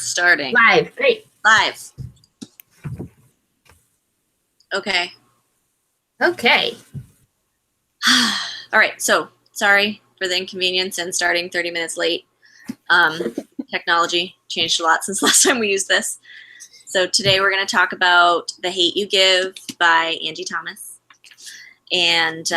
Starting. Live. Great. Live. Okay. Okay. All right. So sorry for the inconvenience and starting 30 minutes late. Technology changed a lot since last time we used this. So today we're going to talk about The Hate You Give by Angie Thomas. And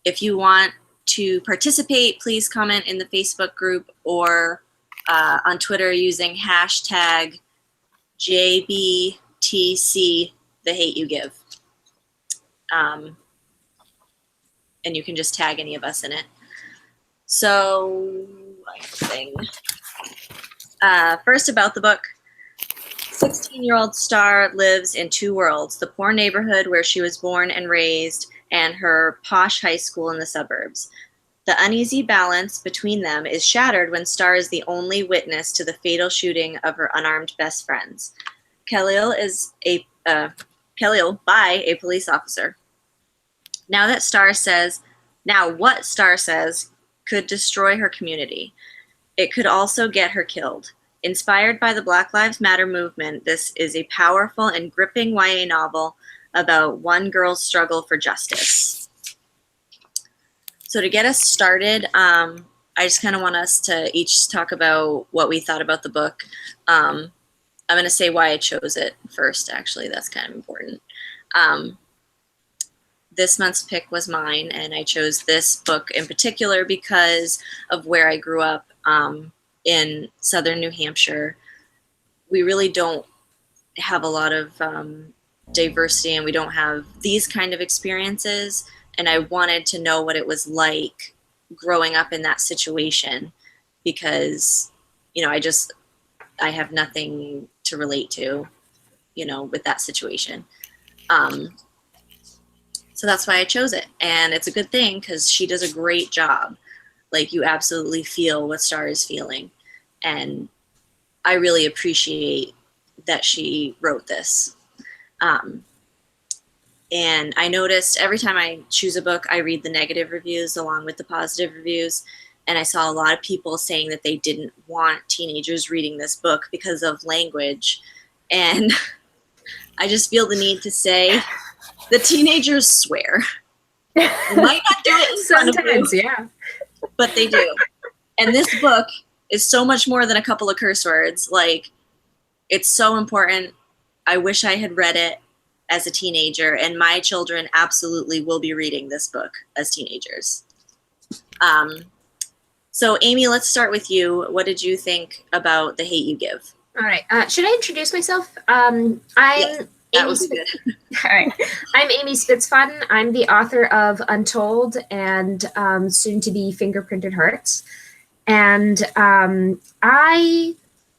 if you want to participate, please comment in the Facebook group or on Twitter using hashtag JBTC The Hate You Give. And you can just tag any of us in it. So, first about the book. 16-year-old Star lives in two worlds, the poor neighborhood where she was born and raised and her posh high school in the suburbs. The uneasy balance between them is shattered when Star is the only witness to the fatal shooting of her unarmed best friends. Khalil by a police officer. Now what Star says could destroy her community. It could also get her killed. Inspired by the Black Lives Matter movement, this is a powerful and gripping YA novel about one girl's struggle for justice. So to get us started, I just kind of want us to each talk about what we thought about the book. I'm going to say why I chose it first, actually. That's kind of important. This month's pick was mine, and I chose this book in particular because of where I grew up. In southern New Hampshire, we really don't have a lot of diversity, and we don't have these kind of experiences. And I wanted to know what it was like growing up in that situation because, I have nothing to relate to, with that situation. So that's why I chose it. And it's a good thing because she does a great job. Like, you absolutely feel what Star is feeling. And I really appreciate that she wrote this. And I noticed every time I choose a book, I read the negative reviews along with the positive reviews. And I saw a lot of people saying that they didn't want teenagers reading this book because of language. And I just feel the need to say the teenagers swear. They might not do it in front of you. Sometimes, yeah. But they do. And this book is so much more than a couple of curse words. Like, it's so important. I wish I had read it as a teenager, and my children absolutely will be reading this book as teenagers. So Amy, let's start with you. What did you think about The Hate You Give? All right. Should I introduce myself? Yes, that would be good. All right. I'm Amy Spitzfaden. I'm the author of Untold and soon to be Fingerprinted Hearts. And I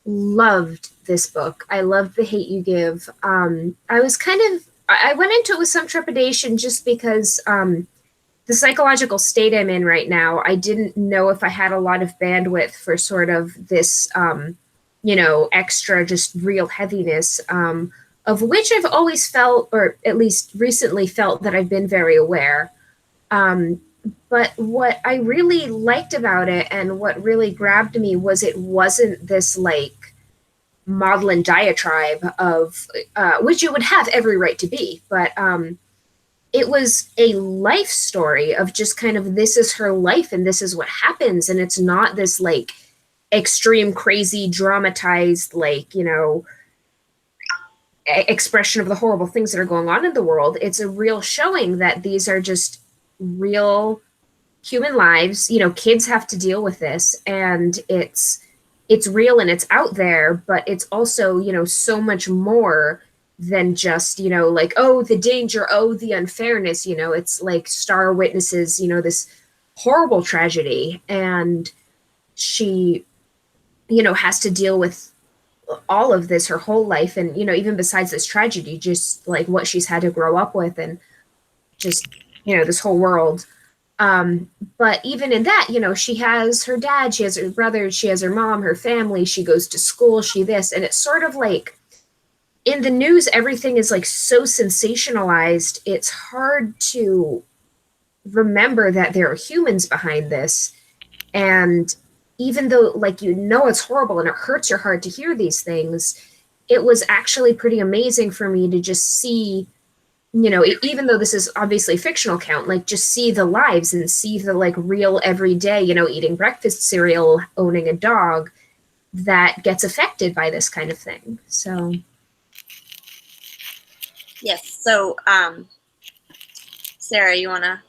loved this book. I loved The Hate You Give. I went into it with some trepidation just because the psychological state I'm in right now, I didn't know if I had a lot of bandwidth for sort of this, extra just real heaviness, of which I've always felt, or at least recently felt, that I've been very aware. But what I really liked about it and what really grabbed me was it wasn't this like maudlin diatribe of, which it would have every right to be, but it was a life story of just kind of, this is her life and this is what happens. And it's not this like extreme, crazy, dramatized, expression of the horrible things that are going on in the world. It's a real showing that these are just real human lives. Kids have to deal with this, and it's real and it's out there, but it's also, so much more than just, the danger, the unfairness. It's like Star witnesses, this horrible tragedy, and she, has to deal with all of this her whole life. And, even besides this tragedy, just like what she's had to grow up with and just, this whole world. But even in that, she has her dad, she has her brother, she has her mom, her family, she goes to school, and it's sort of like in the news, everything is like so sensationalized. It's hard to remember that there are humans behind this. And even though like, it's horrible and it hurts your heart to hear these things, it was actually pretty amazing for me to just see, even though this is obviously fictional account, like just see the lives and see the like real everyday, eating breakfast cereal, owning a dog that gets affected by this kind of thing. So yes. So Sarah, you want to?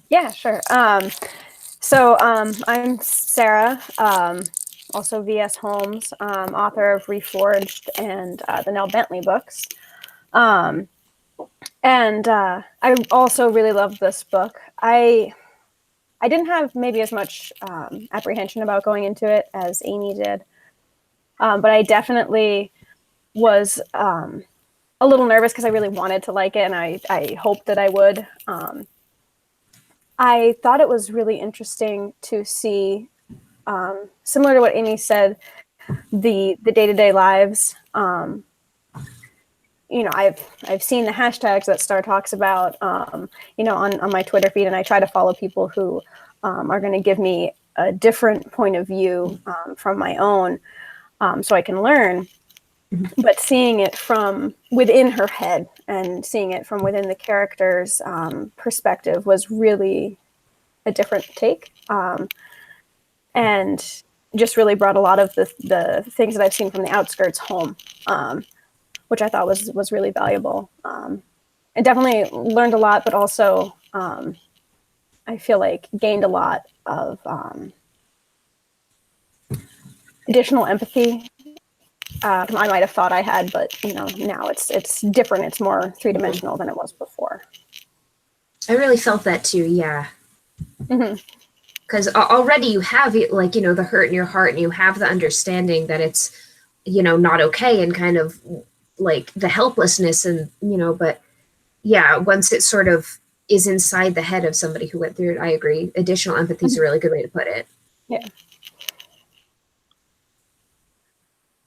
Yeah, sure. I'm Sarah, also V.S. Holmes, author of Reforged and the Nell Bentley books. And I also really love this book. I didn't have maybe as much apprehension about going into it as Amy did, but I definitely was a little nervous because I really wanted to like it, and I hoped that I would. I thought it was really interesting to see, similar to what Amy said, the day-to-day lives. I've seen the hashtags that Star talks about, on my Twitter feed, and I try to follow people who are going to give me a different point of view from my own, so I can learn. But seeing it from within her head and seeing it from within the character's perspective was really a different take, and just really brought a lot of the things that I've seen from the outskirts home, which I thought was really valuable. I definitely learned a lot, but also I feel like gained a lot of additional empathy. I might have thought I had, but now it's different. It's more three-dimensional than it was before. I really felt that too. Yeah. Because already you have like, the hurt in your heart, and you have the understanding that it's, not okay, and kind of like the helplessness, and, but yeah, once it sort of is inside the head of somebody who went through it, I agree. Additional empathy is a really good way to put it. Yeah.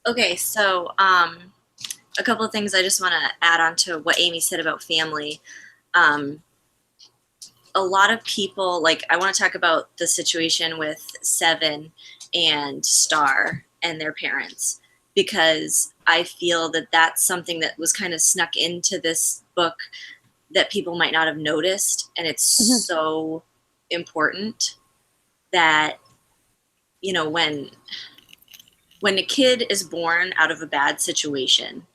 Okay, so a couple of things I just want to add on to what Amy said about family. A lot of people, like, I want to talk about the situation with Seven and Star and their parents, because I feel that that's something that was kind of snuck into this book that people might not have noticed, and it's so important that, when a kid is born out of a bad situation,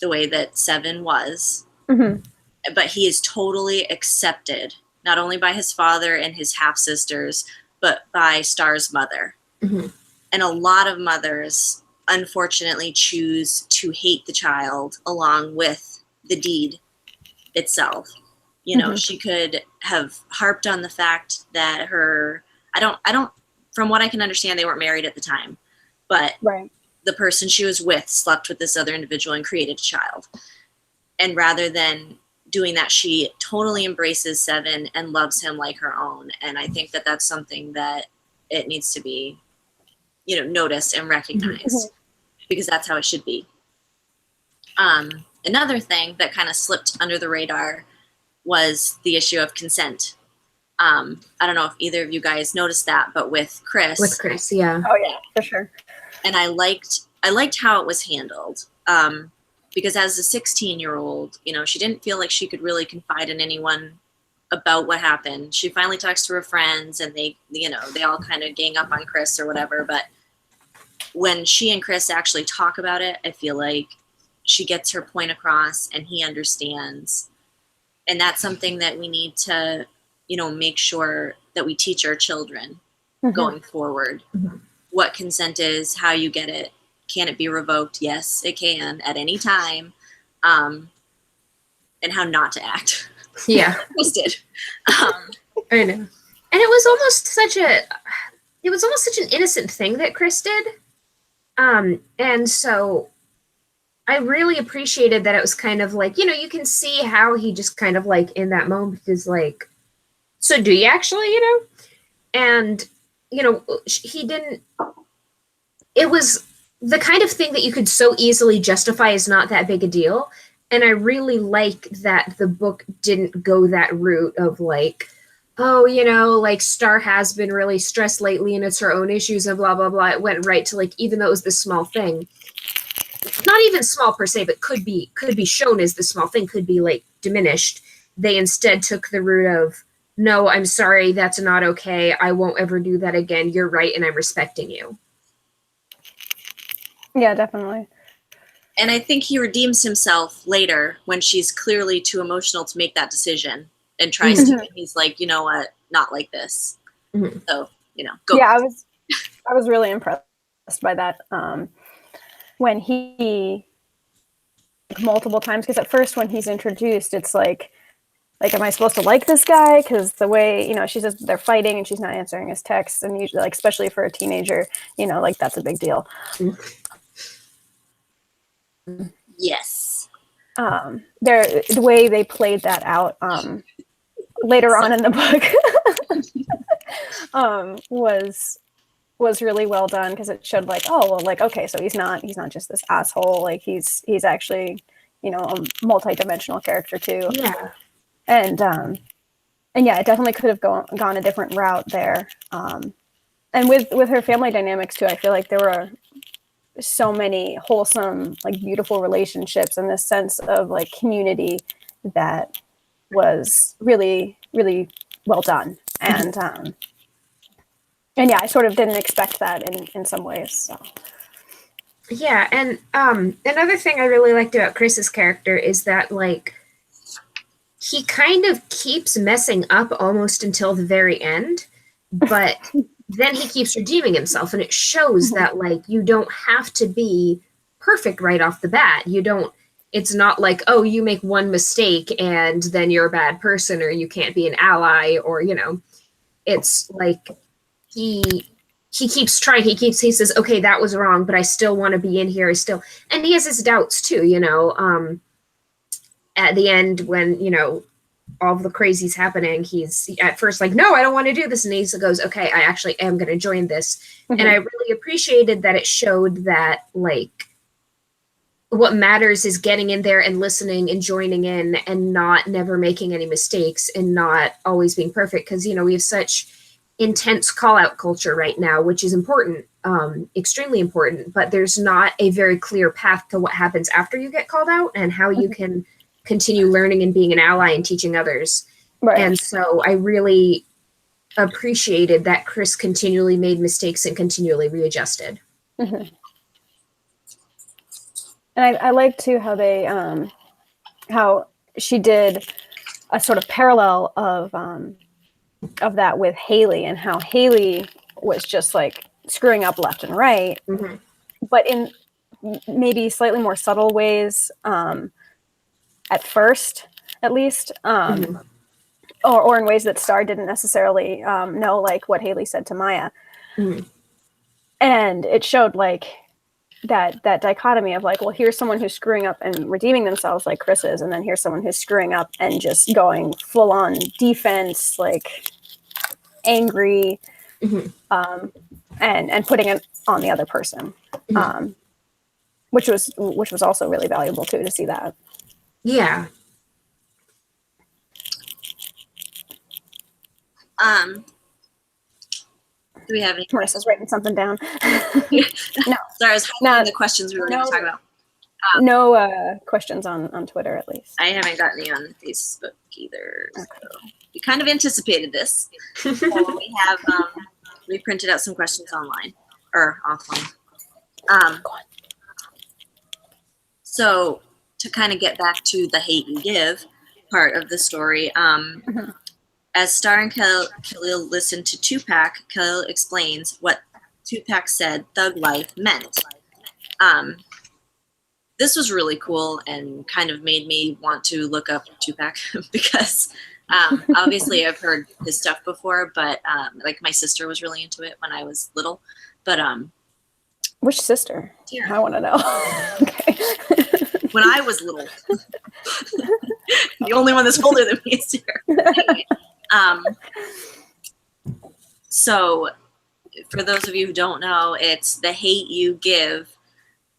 the way that Seven was, but he is totally accepted, not only by his father and his half-sisters, but by Star's mother. And a lot of mothers, unfortunately, choose to hate the child along with the deed itself. She could have harped on the fact that I don't, from what I can understand, they weren't married at the time. But the person she was with slept with this other individual and created a child. And rather than doing that, she totally embraces Seven and loves him like her own. And I think that that's something that it needs to be, noticed and recognized, because that's how it should be. Another thing that kind of slipped under the radar was the issue of consent. I don't know if either of you guys noticed that, but with Chris. With Chris, yeah. Oh yeah, for sure. And I liked how it was handled, because as a 16-year-old, she didn't feel like she could really confide in anyone about what happened. She finally talks to her friends, and they all kind of gang up on Chris or whatever. But when she and Chris actually talk about it, I feel like she gets her point across, and he understands. And that's something that we need to, make sure that we teach our children going forward. What consent is, how you get it. Can it be revoked? Yes, it can at any time. And how not to act. Yeah. Chris did. I know. And it was almost such an innocent thing that Chris did. And so I really appreciated that it was kind of like, you can see how he just kind of like in that moment is like, so do you actually, And, he didn't, it was the kind of thing that you could so easily justify as not that big a deal. And I really like that the book didn't go that route of like, oh, like Star has been really stressed lately and it's her own issues and blah, blah, blah. It went right to like, even though it was this small thing, not even small per se, but could be shown as the small thing, could be like diminished. They instead took the route of, no, I'm sorry, that's not okay. I won't ever do that again. You're right, and I'm respecting you. Yeah, definitely. And I think he redeems himself later when she's clearly too emotional to make that decision and tries to. And he's like, you know what, not like this. Mm-hmm. So, go. Yeah, I was really impressed by that. When he multiple times, because at first when he's introduced, it's like, am I supposed to like this guy? Because the way, she says they're fighting and she's not answering his texts, and usually, like, especially for a teenager, that's a big deal. Yes. The way they played that out later on in the book was really well done, because it showed like, oh well, like, okay, so he's not just this asshole, like he's actually a multi-dimensional character too. Yeah. And yeah, it definitely could have gone a different route there. And with her family dynamics too, I feel like there were so many wholesome, like, beautiful relationships, and this sense of like community that was really, really well done. And yeah, I sort of didn't expect that in some ways. So. Yeah, and another thing I really liked about Chris's character is that, like, he kind of keeps messing up almost until the very end, but then he keeps redeeming himself, and it shows that, like, you don't have to be perfect right off the bat. It's not like, oh, you make one mistake and then you're a bad person, or you can't be an ally, or, it's like he keeps trying. He says, okay, that was wrong, but I still want to be in here. And he has his doubts too, at the end when, all of the crazy's happening, he's at first like, no, I don't want to do this. And he goes, okay, I actually am going to join this. Mm-hmm. And I really appreciated that it showed that, like, what matters is getting in there and listening and joining in and not never making any mistakes and not always being perfect. Because, we have such intense call out culture right now, which is important, extremely important, but there's not a very clear path to what happens after you get called out and how you can continue learning and being an ally and teaching others. Right. And so I really appreciated that Chris continually made mistakes and continually readjusted. Mm-hmm. And I like too how they, how she did a sort of parallel of that with Haley, and how Haley was just like screwing up left and right, mm-hmm. but in maybe slightly more subtle ways, at first, at least, mm-hmm. or in ways that Star didn't necessarily know, like what Haley said to Maya. Mm-hmm. And it showed like that dichotomy of like, well, here's someone who's screwing up and redeeming themselves like Chris is, and then here's someone who's screwing up and just going full on defense, like angry, mm-hmm. And putting it on the other person, mm-hmm. Which was also really valuable too, to see that. Yeah. Do we have any? Marissa's writing something down. No. Sorry, I was highlighting the questions we were going to talk about. No questions on Twitter, at least. I haven't gotten any on Facebook either. Okay. So we kind of anticipated this. So we have we printed out some questions online or offline. So to kind of get back to the hate you give part of the story, mm-hmm. as Star and Khalil listen to Tupac, Khalil explains what Tupac said thug life meant. This was really cool and kind of made me want to look up Tupac because obviously I've heard his stuff before, but like my sister was really into it when I was little. But which sister? Yeah. I want to know. Okay. When I was little, the only one that's older than me is here. So for those of you who don't know, it's the hate you give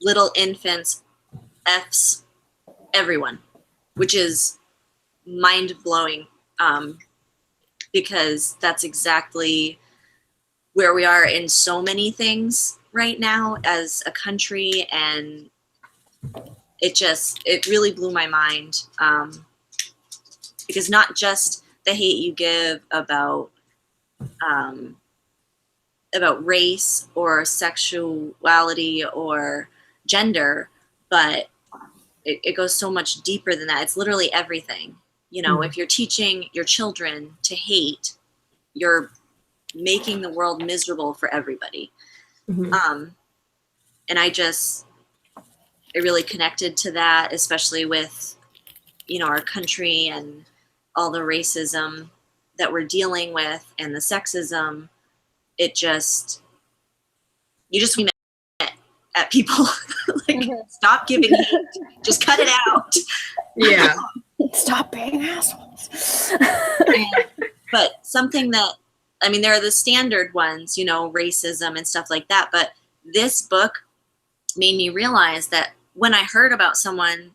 little infants, F's, everyone, which is mind-blowing. because that's exactly where we are in so many things right now as a country. And it really blew my mind, because not just the hate you give about race or sexuality or gender, but it goes so much deeper than that. It's literally everything. You know, if you're teaching your children to hate, you're making the world miserable for everybody. And I really connected to that, especially with, you know, our country and all the racism that we're dealing with and the sexism. You just at people like, stop giving hate, just cut it out. Yeah. Stop being assholes. But something that, I mean, there are the standard ones, you know, racism and stuff like that. But this book made me realize that when I heard about someone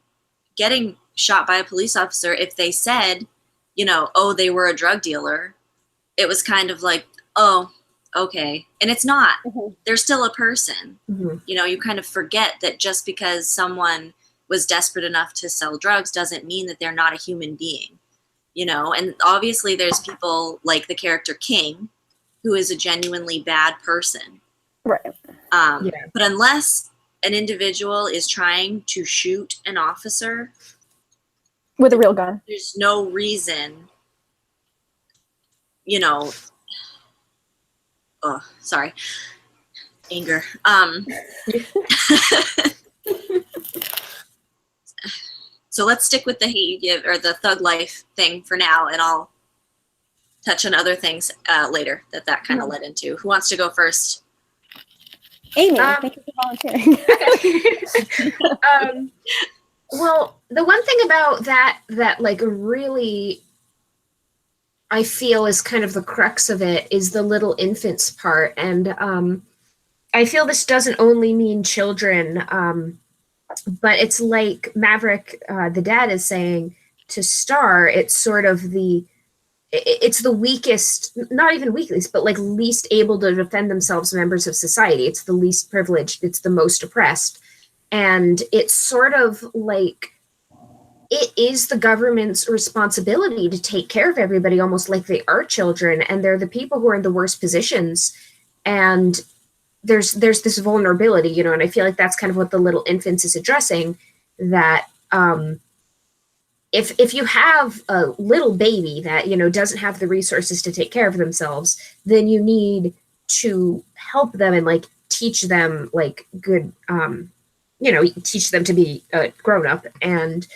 getting shot by a police officer, if they said, you know, oh, they were a drug dealer, it was kind of like, oh, okay. And it's not. They're still a person. You know, you kind of forget that just because someone was desperate enough to sell drugs doesn't mean that they're not a human being, you know. And obviously there's people like the character King, who is a genuinely bad person. Right. But unless an individual is trying to shoot an officer With a real gun, there's no reason, you know. Oh, sorry. Anger. So let's stick with the hate you give, or the thug life thing for now, and I'll touch on other things later that kind of led into. Who wants to go first? Amy, thank you for volunteering. Well, the one thing about that like really I feel is kind of the crux of it is the little infants part. And I feel this doesn't only mean children, but it's like Maverick, the dad, is saying to Star, it's sort of it's the weakest, not even weakest, but like least able to defend themselves members of society. It's the least privileged. It's the most oppressed. And it's sort of like, it is the government's responsibility to take care of everybody, almost like they are children. And they're the people who are in the worst positions. And there's this vulnerability, you know, and I feel like that's kind of what the Little Infants is addressing, that if you have a little baby that, you know, doesn't have the resources to take care of themselves, then you need to help them and like teach them like good, you know, teach them to be grown up. And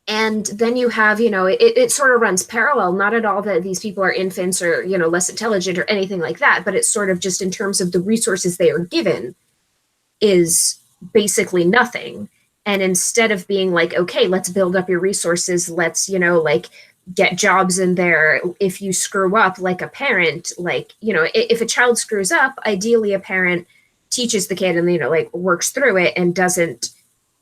then you have, you know, it sort of runs parallel, not at all that these people are infants or, you know, less intelligent or anything like that, but it's sort of just in terms of the resources they are given is basically nothing. And instead of being like, okay, let's build up your resources, let's, you know, like get jobs in there. If you screw up, like a parent, like, you know, if a child screws up, ideally a parent teaches the kid and, you know, like works through it and doesn't,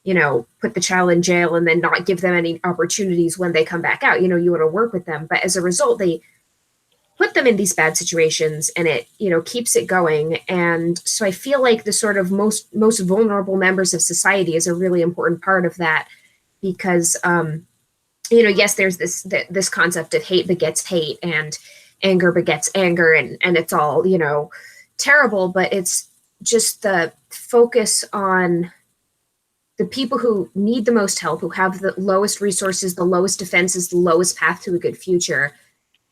you know, put the child in jail and then not give them any opportunities when they come back out. You know, you want to work with them. But as a result, they put them in these bad situations and it, you know, keeps it going. And so I feel like the sort of most vulnerable members of society is a really important part of that, because, you know, yes, there's this concept of hate begets hate and anger begets anger, and it's all, you know, terrible, but it's just the focus on the people who need the most help, who have the lowest resources, the lowest defenses, the lowest path to a good future.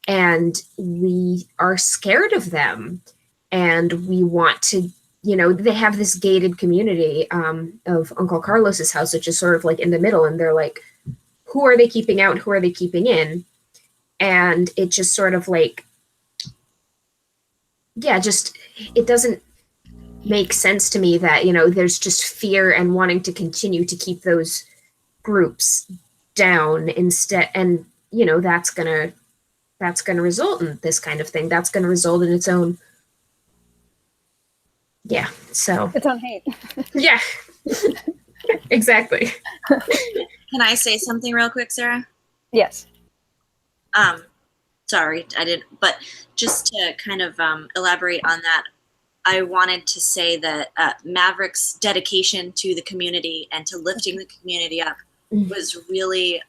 And we are scared of them. And we want to, you know, they have this gated community of Uncle Carlos's house, which is sort of like in the middle. And they're like, who are they keeping out? Who are they keeping in? And it just sort of like, yeah, just, it doesn't make sense to me that, you know, there's just fear and wanting to continue to keep those groups down instead. And, you know, that's gonna result in this kind of thing. That's gonna result in its own, yeah, so. Its own hate. Yeah, exactly. Can I say something real quick, Sarah? Yes. Sorry, I didn't, but just to kind of elaborate on that, I wanted to say that Maverick's dedication to the community and to lifting the community up was really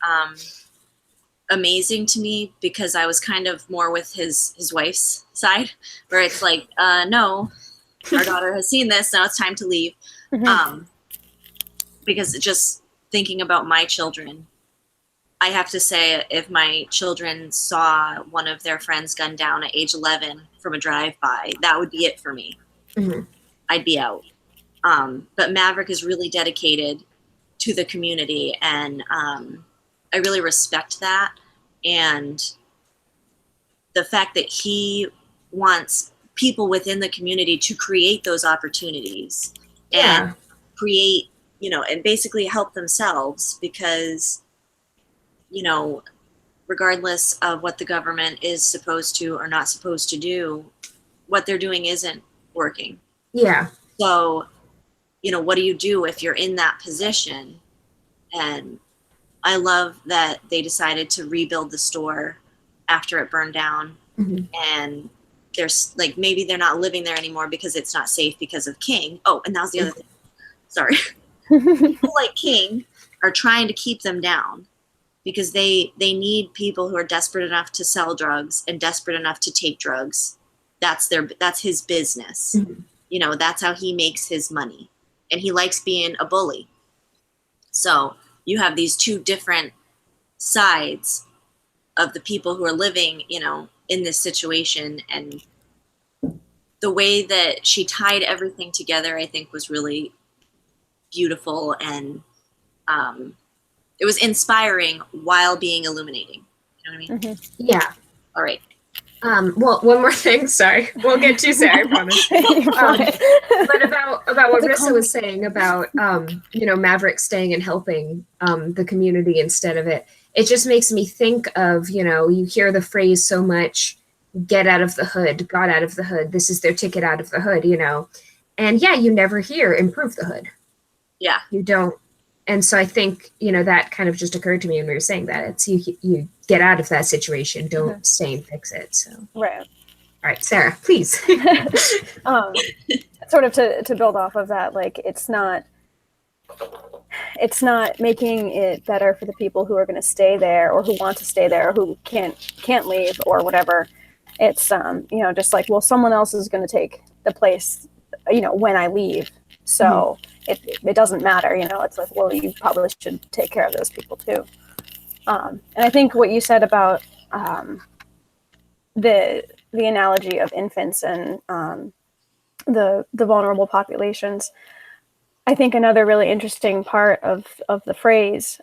amazing to me, because I was kind of more with his wife's side, where it's like, no, our daughter has seen this, now it's time to leave. Because just thinking about my children, I have to say, if my children saw one of their friends gunned down at age 11 from a drive-by, that would be it for me. I'd be out. But Maverick is really dedicated to the community, and I really respect that. And the fact that he wants people within the community to create those opportunities and create, and basically help themselves, because regardless of what the government is supposed to or not supposed to do, what they're doing isn't working. Yeah. So, what do you do if you're in that position? And I love that they decided to rebuild the store after it burned down. And there's maybe they're not living there anymore because it's not safe because of King. Oh, and that was the other thing. Sorry. People like King are trying to keep them down, because they need people who are desperate enough to sell drugs and desperate enough to take drugs. That's his business. That's how he makes his money. And he likes being a bully. So you have these two different sides of the people who are living, in this situation. And the way that she tied everything together, I think, was really beautiful. And it was inspiring while being illuminating. You know what I mean? Yeah. All right. Well, one more thing. Sorry, we'll get to Sarah, I promise. But about what Rissa was saying about Maverick staying and helping the community instead of it. It just makes me think of you hear the phrase so much, "Get out of the hood," "Got out of the hood." This is their ticket out of the hood, and you never hear "improve the hood." Yeah, you don't. And so I think, that kind of just occurred to me when we were saying that. It's you get out of that situation, don't stay and fix it. So Right. All right, Sarah, please. Sort of to build off of that, it's not making it better for the people who are going to stay there, or who want to stay there, or who can't leave, or whatever. It's just well, someone else is going to take the place, when I leave. So it doesn't matter, it's well, you probably should take care of those people too. And I think what you said about the analogy of infants and the vulnerable populations, I think another really interesting part of the phrase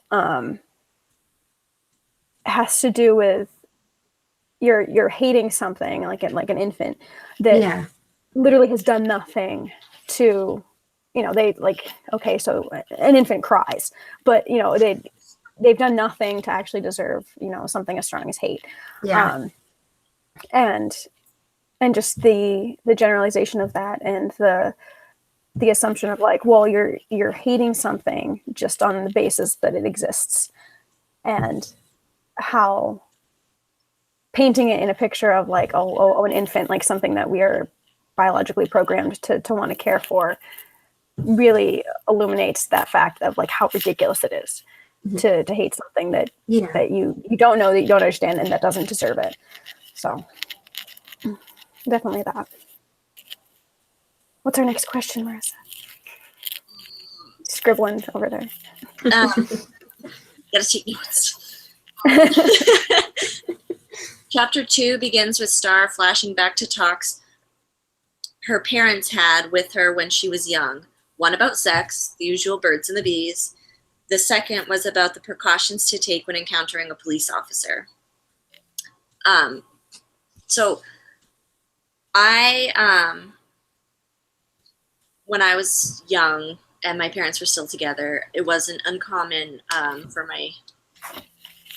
has to do with you're hating something like an infant that literally has done nothing to, okay, so an infant cries, but they've done nothing to actually deserve something as strong as hate. And just the generalization of that, and the assumption of well, you're hating something just on the basis that it exists, and how painting it in a picture of an infant, something that we are biologically programmed to want to care for, really illuminates that fact of how ridiculous it is to hate something that that you don't know, that you don't understand, and that doesn't deserve it. So definitely that. What's our next question, Marissa? Scribbling over there. Gotta take notes. Chapter 2 begins with Star flashing back to talks her parents had with her when she was young. One about sex, the usual birds and the bees. The second was about the precautions to take when encountering a police officer. So when I was young and my parents were still together, it wasn't uncommon for my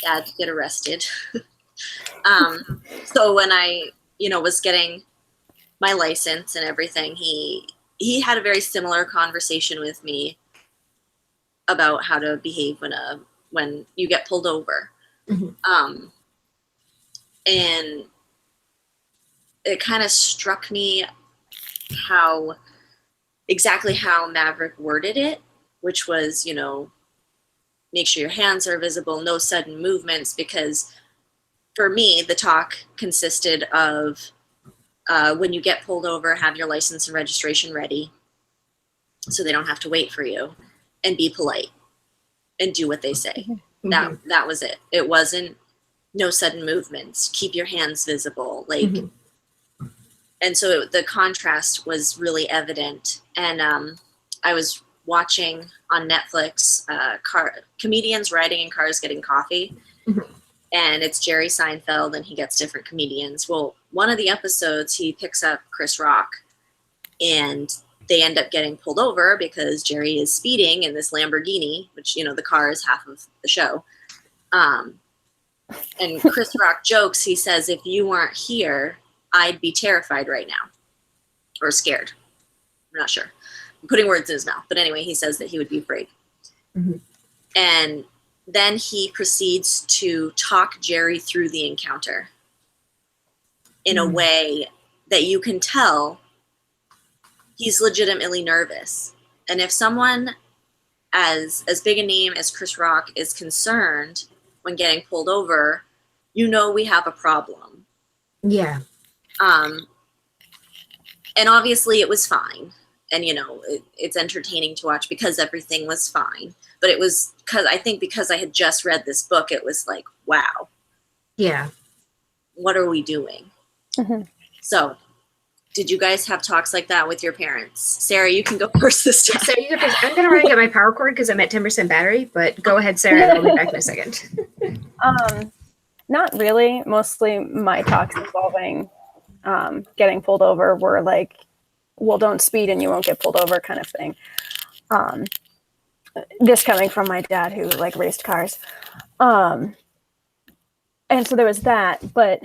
dad to get arrested. So when I, was getting my license and everything, he had a very similar conversation with me about how to behave when you get pulled over. And it kind of struck me exactly how Maverick worded it, which was, you know, make sure your hands are visible, no sudden movements, because for me, the talk consisted of when you get pulled over, have your license and registration ready so they don't have to wait for you, and be polite and do what they say. Mm-hmm. That was it. It wasn't no sudden movements, keep your hands visible, like, and so the contrast was really evident. And I was watching on Netflix comedians riding in cars getting coffee, and it's Jerry Seinfeld, and he gets different comedians. Well, one of the episodes, he picks up Chris Rock, and they end up getting pulled over because Jerry is speeding in this Lamborghini, which, you know, the car is half of the show. And Chris Rock jokes, he says, if you weren't here, I'd be terrified right now, or scared. I'm not sure. I'm putting words in his mouth. But anyway, he says that he would be afraid. And then he proceeds to talk Jerry through the encounter in a way that you can tell he's legitimately nervous. And if someone as big a name as Chris Rock is concerned when getting pulled over, you know we have a problem. Yeah. And obviously it was fine. And, you know, it's entertaining to watch because everything was fine. But it was because I had just read this book, it was like, wow. Yeah. What are we doing? So, did you guys have talks like that with your parents? Sarah, you can go first this time. So I'm going to run and get my power cord because I'm at 10% battery, but go ahead, Sarah. I'll be back in a second. Not really. Mostly my talks involving getting pulled over were like, well, don't speed and you won't get pulled over kind of thing. This coming from my dad who like raced cars. And so there was that, but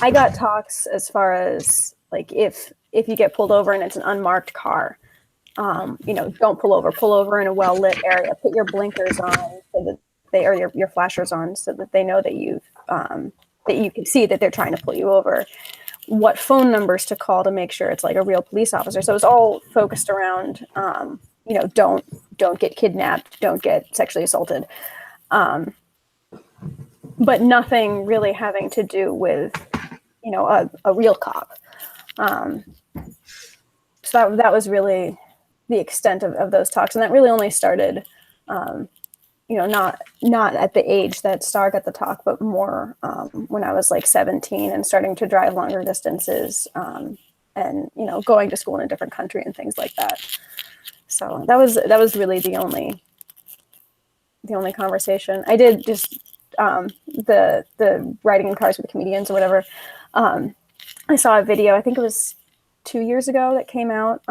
I got talks as far as like if you get pulled over and it's an unmarked car, you know, don't pull over in a well-lit area, put your blinkers on so that they, or your flashers on so that they know that you've that you can see that they're trying to pull you over, what phone numbers to call to make sure it's like a real police officer. So it's all focused around you know, don't get kidnapped, don't get sexually assaulted, but nothing really having to do with, you know, a real cop. So that was really the extent of those talks, and that really only started, you know, not at the age that Star got the talk, but more when I was like 17 and starting to drive longer distances, and you know, going to school in a different country and things like that. So that was really the only conversation. I did just the riding in cars with comedians or whatever. I saw a video, I think it was 2 years ago, that came out,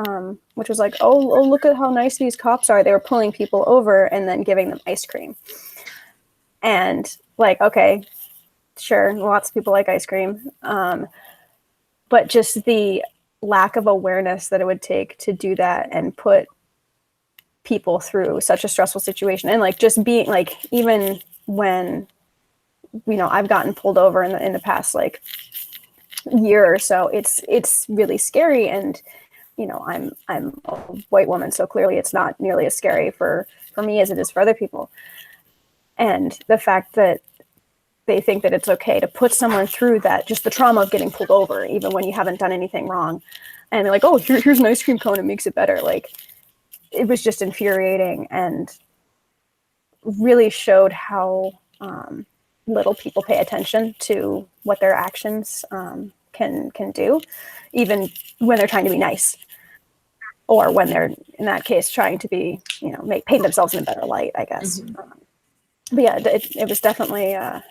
which was like, oh, look at how nice these cops are. They were pulling people over and then giving them ice cream. And like, okay, sure, lots of people like ice cream. But just the lack of awareness that it would take to do that and put people through such a stressful situation. And like just being like, even when, you know, I've gotten pulled over in the past like year or so, it's really scary. And you know, I'm a white woman, so clearly it's not nearly as scary for me as it is for other people. And the fact that they think that it's okay to put someone through that, just the trauma of getting pulled over, even when you haven't done anything wrong, and they're like, oh, here's an ice cream cone, it makes it better. Like, it was just infuriating and really showed how little people pay attention to what their actions can do, even when they're trying to be nice, or when they're, in that case, trying to be, you know, paint themselves in a better light, I guess. But yeah, it was definitely a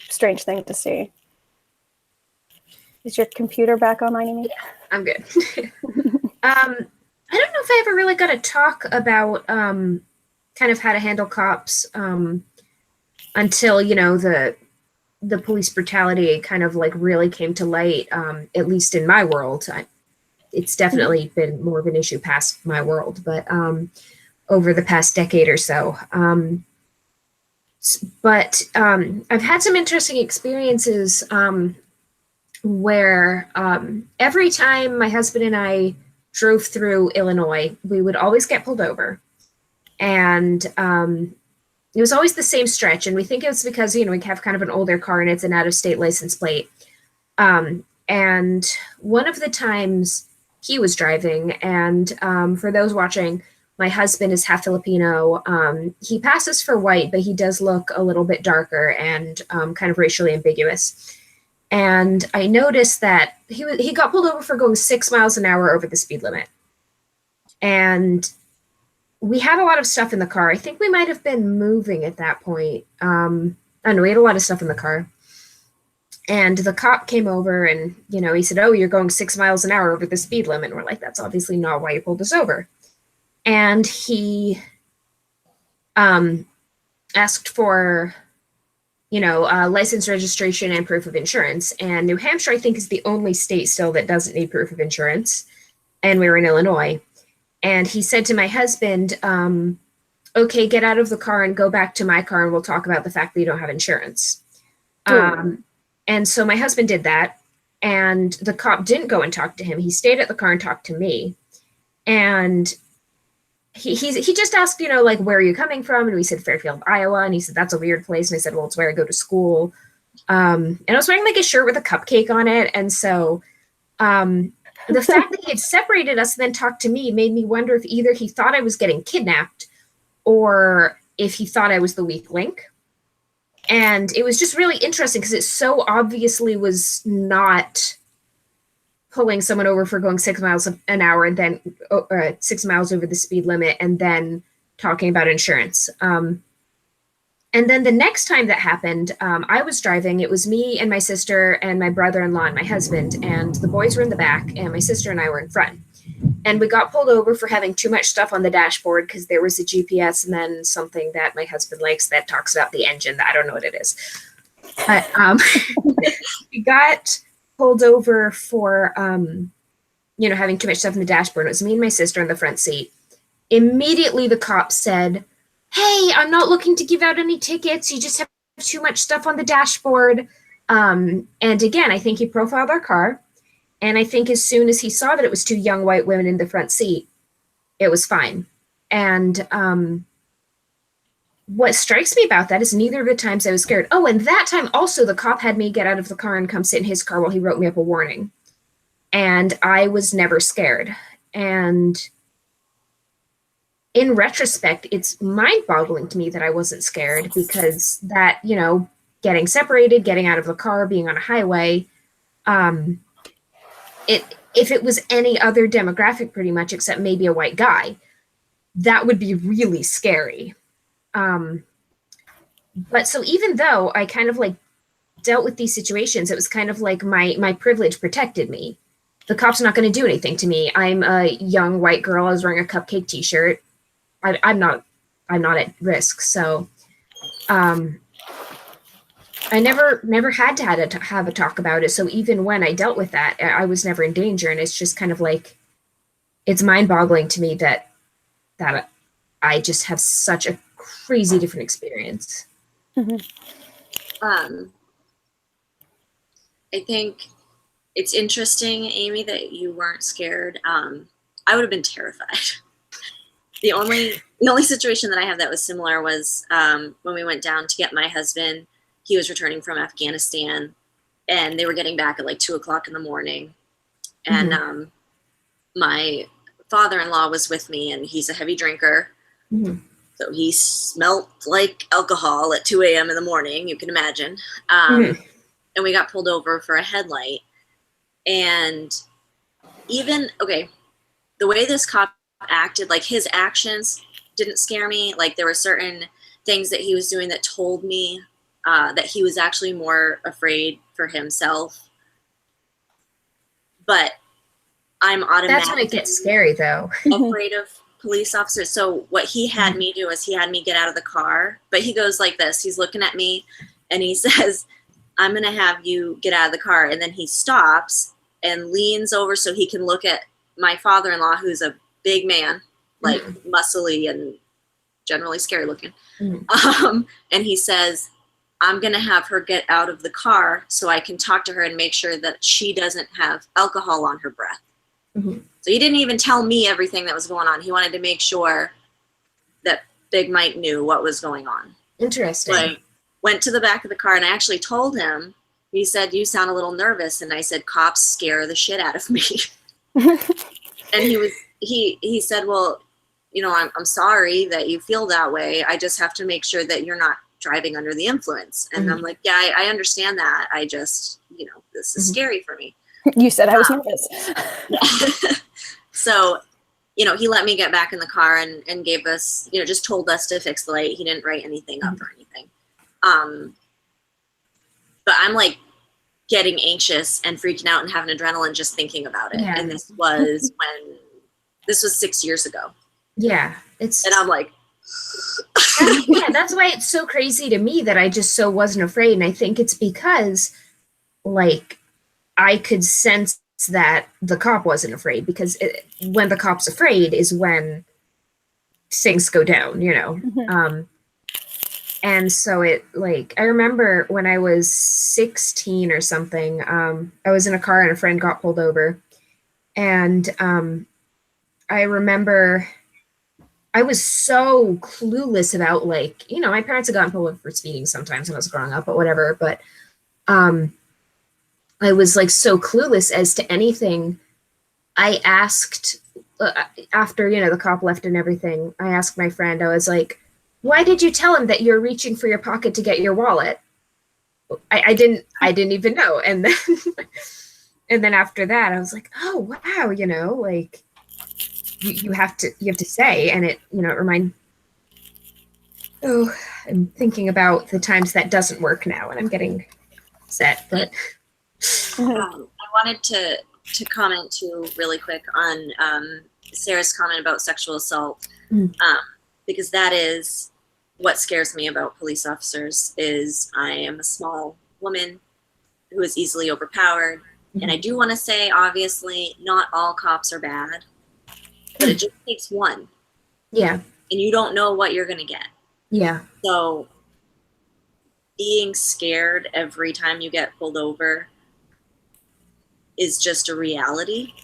strange thing to see. Is your computer back online, Amy? Yeah, I'm good. I don't know if I ever really got to talk about kind of how to handle cops until, you know, the police brutality kind of like really came to light, at least in my world. It's definitely been more of an issue past my world, but over the past decade or so. But I've had some interesting experiences where every time my husband and I drove through Illinois, we would always get pulled over. And it was always the same stretch. And we think it was because, we have kind of an older car and it's an out-of-state license plate. And one of the times he was driving, and for those watching, my husband is half Filipino. He passes for white, but he does look a little bit darker and kind of racially ambiguous. And I noticed that he got pulled over for going 6 miles an hour over the speed limit. And we had a lot of stuff in the car. I think we might have been moving at that point. I don't know, we had a lot of stuff in the car. And the cop came over and, he said, "Oh, you're going 6 miles an hour over the speed limit." And we're like, "That's obviously not why you pulled us over." And he asked for, license, registration, and proof of insurance. And New Hampshire, I think, is the only state still that doesn't need proof of insurance. And we were in Illinois. And he said to my husband, "Okay, get out of the car and go back to my car and we'll talk about the fact that you don't have insurance." And so my husband did that, and the cop didn't go and talk to him. He stayed at the car and talked to me. And he just asked, where are you coming from? And we said, "Fairfield, Iowa." And he said, "That's a weird place." And I said, "Well, it's where I go to school." And I was wearing like a shirt with a cupcake on it. And so the fact that he had separated us and then talked to me made me wonder if either he thought I was getting kidnapped or if he thought I was the weak link. And it was just really interesting because it so obviously was not pulling someone over for going 6 miles an hour and then 6 miles over the speed limit and then talking about insurance. And then the next time that happened, I was driving. It was me and my sister and my brother-in-law and my husband, and the boys were in the back and my sister and I were in front. And we got pulled over for having too much stuff on the dashboard because there was a GPS and then something that my husband likes that talks about the engine. I don't know what it is. But we got pulled over for, having too much stuff in the dashboard. It was me and my sister in the front seat. Immediately, the cop said, "Hey, I'm not looking to give out any tickets. You just have too much stuff on the dashboard." And again, I think he profiled our car. And I think as soon as he saw that it was two young white women in the front seat, it was fine. And what strikes me about that is neither of the times I was scared. Oh, and that time also the cop had me get out of the car and come sit in his car while he wrote me up a warning. And I was never scared. And in retrospect, it's mind-boggling to me that I wasn't scared because that, getting separated, getting out of the car, being on a highway, if it was any other demographic pretty much except maybe a white guy, that would be really scary. But so even though I kind of dealt with these situations, it was kind of like my privilege protected me. The cop's not going to do anything to me. I'm a young white girl. I was wearing a cupcake t-shirt. I'm not at risk. So I never had to have a talk about it. So even when I dealt with that, I was never in danger. And it's just kind of it's mind-boggling to me that I just have such a crazy different experience. I think it's interesting, Amy, that you weren't scared. I would have been terrified. The only situation that I have that was similar was when we went down to get my husband. He was returning from Afghanistan, and they were getting back at 2:00 in the morning. And my father-in-law was with me, and he's a heavy drinker. So he smelled like alcohol at 2 a.m. in the morning, you can imagine. And we got pulled over for a headlight. And the way this cop acted, his actions didn't scare me. There were certain things that he was doing that told me that he was actually more afraid for himself. But I'm automatically— That's when it gets scary, though. afraid of police officers. So what he had me do is he had me get out of the car. But he goes like this. He's looking at me, and he says, "I'm going to have you get out of the car." And then he stops and leans over so he can look at my father-in-law, who's a big man, muscly and generally scary looking. Mhm. And he says, I'm going to have her get out of the car so I can talk to her and make sure that she doesn't have alcohol on her breath. Mhm. So he didn't even tell me everything that was going on. He wanted to make sure that Big Mike knew what was going on. Interesting. So I went to the back of the car and I actually told him, he said, you sound a little nervous. And I said, cops scare the shit out of me. And he said, well, you know, I'm sorry that you feel that way. I just have to make sure that you're not driving under the influence. And I'm like, yeah, I understand that. I just, you know, this is scary for me. You said I was nervous. So, you know, he let me get back in the car and gave us, you know, just told us to fix the light. He didn't write anything up or anything. But I'm like getting anxious and freaking out and having adrenaline just thinking about it. Yeah. And this was 6 years ago. Yeah. And I'm like, yeah, that's why it's so crazy to me that I just so wasn't afraid. And I think it's because, like, I could sense that the cop wasn't afraid, because when the cop's afraid is when things go down, you know? Mhm. And so it, like, I remember when I was 16 or something, I was in a car and a friend got pulled over. And I remember I was so clueless about, like, you know, my parents had gotten pulled over for speeding sometimes when I was growing up, but whatever. But I was like so clueless as to anything. I asked, after, you know, the cop left and everything, I asked my friend, I was like, why did you tell him that you're reaching for your pocket to get your wallet? I didn't even know. And then, and then after that, I was like, oh, wow, you know, like, you have to say, and it, you know, I'm thinking about the times that doesn't work now, and I'm getting upset, but. I wanted to comment too really quick on Sarah's comment about sexual assault, because that is what scares me about police officers. Is I am a small woman who is easily overpowered, and I do want to say, obviously, not all cops are bad, but it just takes one. Yeah. And you don't know what you're gonna get. Yeah. So being scared every time you get pulled over is just a reality.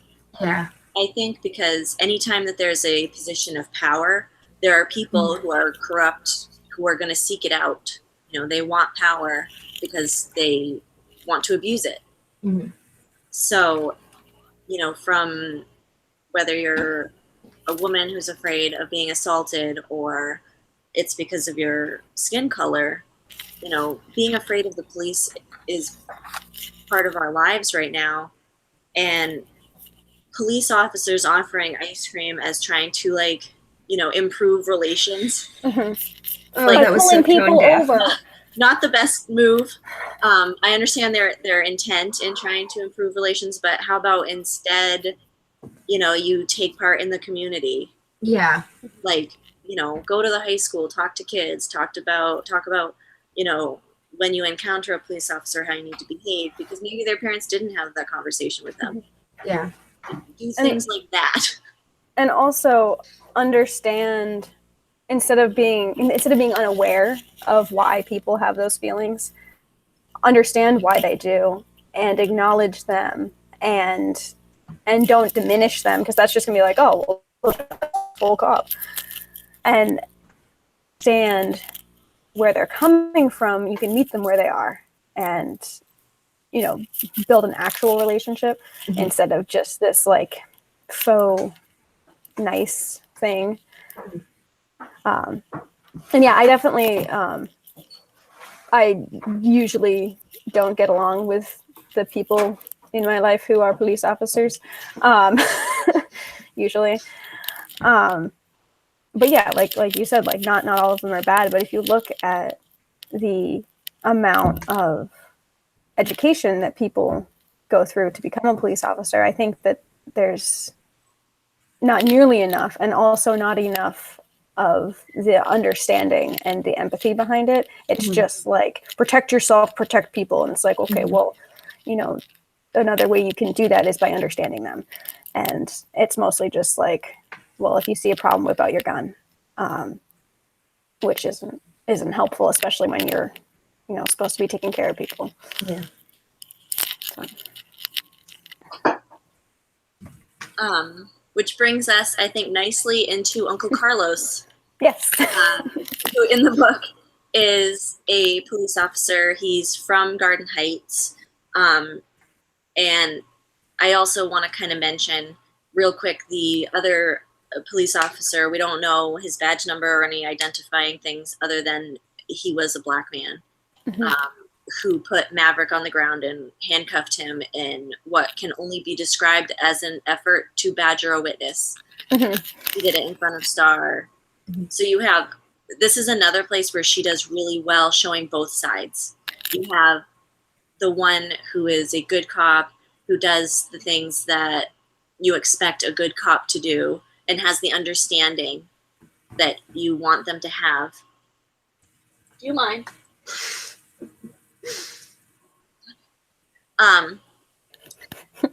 Yeah. I think, because anytime that there's a position of power, there are people who are corrupt, who are going to seek it out. You know, they want power because they want to abuse it. Mm-hmm. So, you know, from whether you're a woman who's afraid of being assaulted or it's because of your skin color, you know, being afraid of the police is part of our lives right now. And police officers offering ice cream as trying to, like, you know, improve relations. Oh, Like, that was so pulling people tone deaf. over. Not the best move. I understand their intent in trying to improve relations, but how about instead, you know, you take part in the community? Yeah. Like, you know, go to the high school, talk to kids, talk about, you know, when you encounter a police officer, how you need to behave, because maybe their parents didn't have that conversation with them. Yeah. Do things like that. And also understand, instead of being unaware of why people have those feelings, understand why they do and acknowledge them, and don't diminish them, because that's just gonna be like, oh, well, full cop. And understand where they're coming from. You can meet them where they are, and, you know, build an actual relationship instead of just this, like, faux nice thing. And yeah, I definitely, I usually don't get along with the people in my life who are police officers, usually. But yeah, like you said, like, not all of them are bad, but if you look at the amount of education that people go through to become a police officer, I think that there's not nearly enough, and also not enough of the understanding and the empathy behind it. It's just like, protect yourself, protect people. And it's like, okay, well, you know, another way you can do that is by understanding them. And it's mostly just like, well, if you see a problem, whip out your gun. which isn't helpful, especially when you're, supposed to be taking care of people. Yeah. So. Which brings us, I think, nicely into Uncle Carlos. Yes. Who in the book is a police officer. He's from Garden Heights. And I also want to kind of mention real quick the other police officer. We don't know his badge number or any identifying things other than he was a black man. Mm-hmm. Who put Maverick on the ground and handcuffed him in what can only be described as an effort to badger a witness. Mm-hmm. He did it in front of Star. Mm-hmm. So this is another place where she does really well showing both sides. You have the one who is a good cop who does the things that you expect a good cop to do and has the understanding that you want them to have. Do you mind? And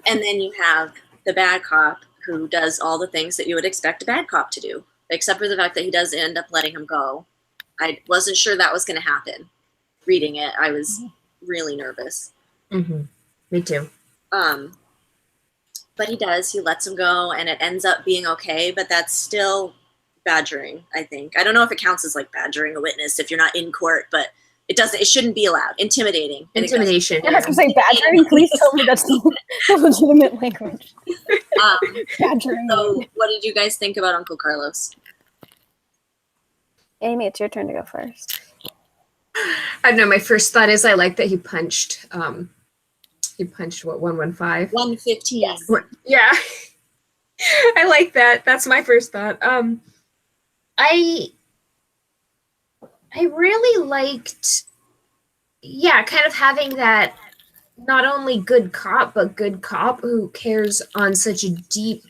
then you have the bad cop who does all the things that you would expect a bad cop to do, except for the fact that he does end up letting him go. I wasn't sure that was going to happen. Reading it, I was really nervous. Mm-hmm. Me too. But he does. He lets him go, and it ends up being okay, but that's still badgering, I think. I don't know if it counts as like badgering a witness if you're not in court, but it shouldn't be allowed. Intimidating. Intimidation. I was going to say badgering. Please tell me that's the legitimate language. Badgering. So what did you guys think about Uncle Carlos? Amy, it's your turn to go first. I don't know. My first thought is I like that he punched what, 115? 115. Yes. Yeah. I like that. That's my first thought. I really liked, kind of having that not only good cop, but good cop who cares on such a deep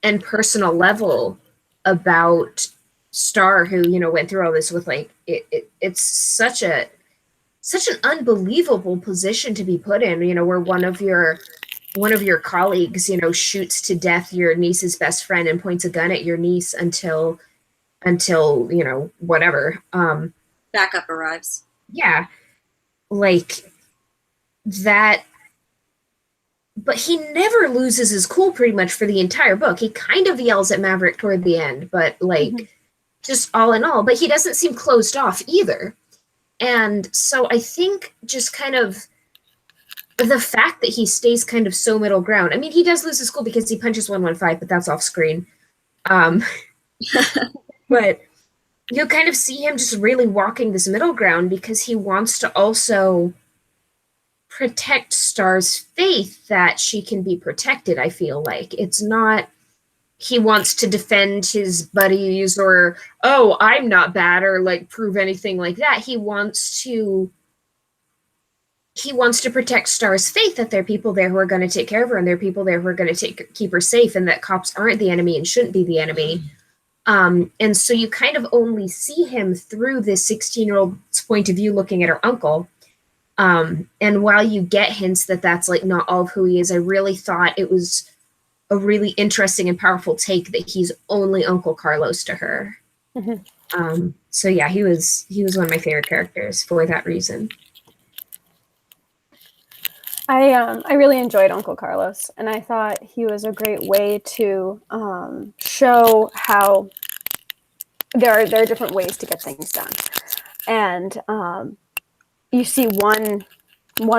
and personal level about Star, who, went through all this with it's such an unbelievable position to be put in, where one of your colleagues, shoots to death your niece's best friend and points a gun at your niece until whatever. Backup arrives. Yeah. Like that. But he never loses his cool pretty much for the entire book. He kind of yells at Maverick toward the end, but just all in all, but he doesn't seem closed off either. And so I think just kind of the fact that he stays kind of so middle ground. I mean, he does lose his cool because he punches 115, but that's off screen. But you kind of see him just really walking this middle ground because he wants to also protect Star's faith that she can be protected. I feel like it's not he wants to defend his buddies or, oh, I'm not bad or prove anything like that. He wants to protect Star's faith that there are people there who are going to take care of her and there are people there who are going to keep her safe and that cops aren't the enemy and shouldn't be the enemy. And so you kind of only see him through this 16-year-old's point of view looking at her uncle. And while you get hints that that's not all of who he is, I really thought it was a really interesting and powerful take that he's only Uncle Carlos to her. Mm-hmm. So yeah, he was one of my favorite characters for that reason. I really enjoyed Uncle Carlos, and I thought he was a great way to show how there are different ways to get things done, and you see one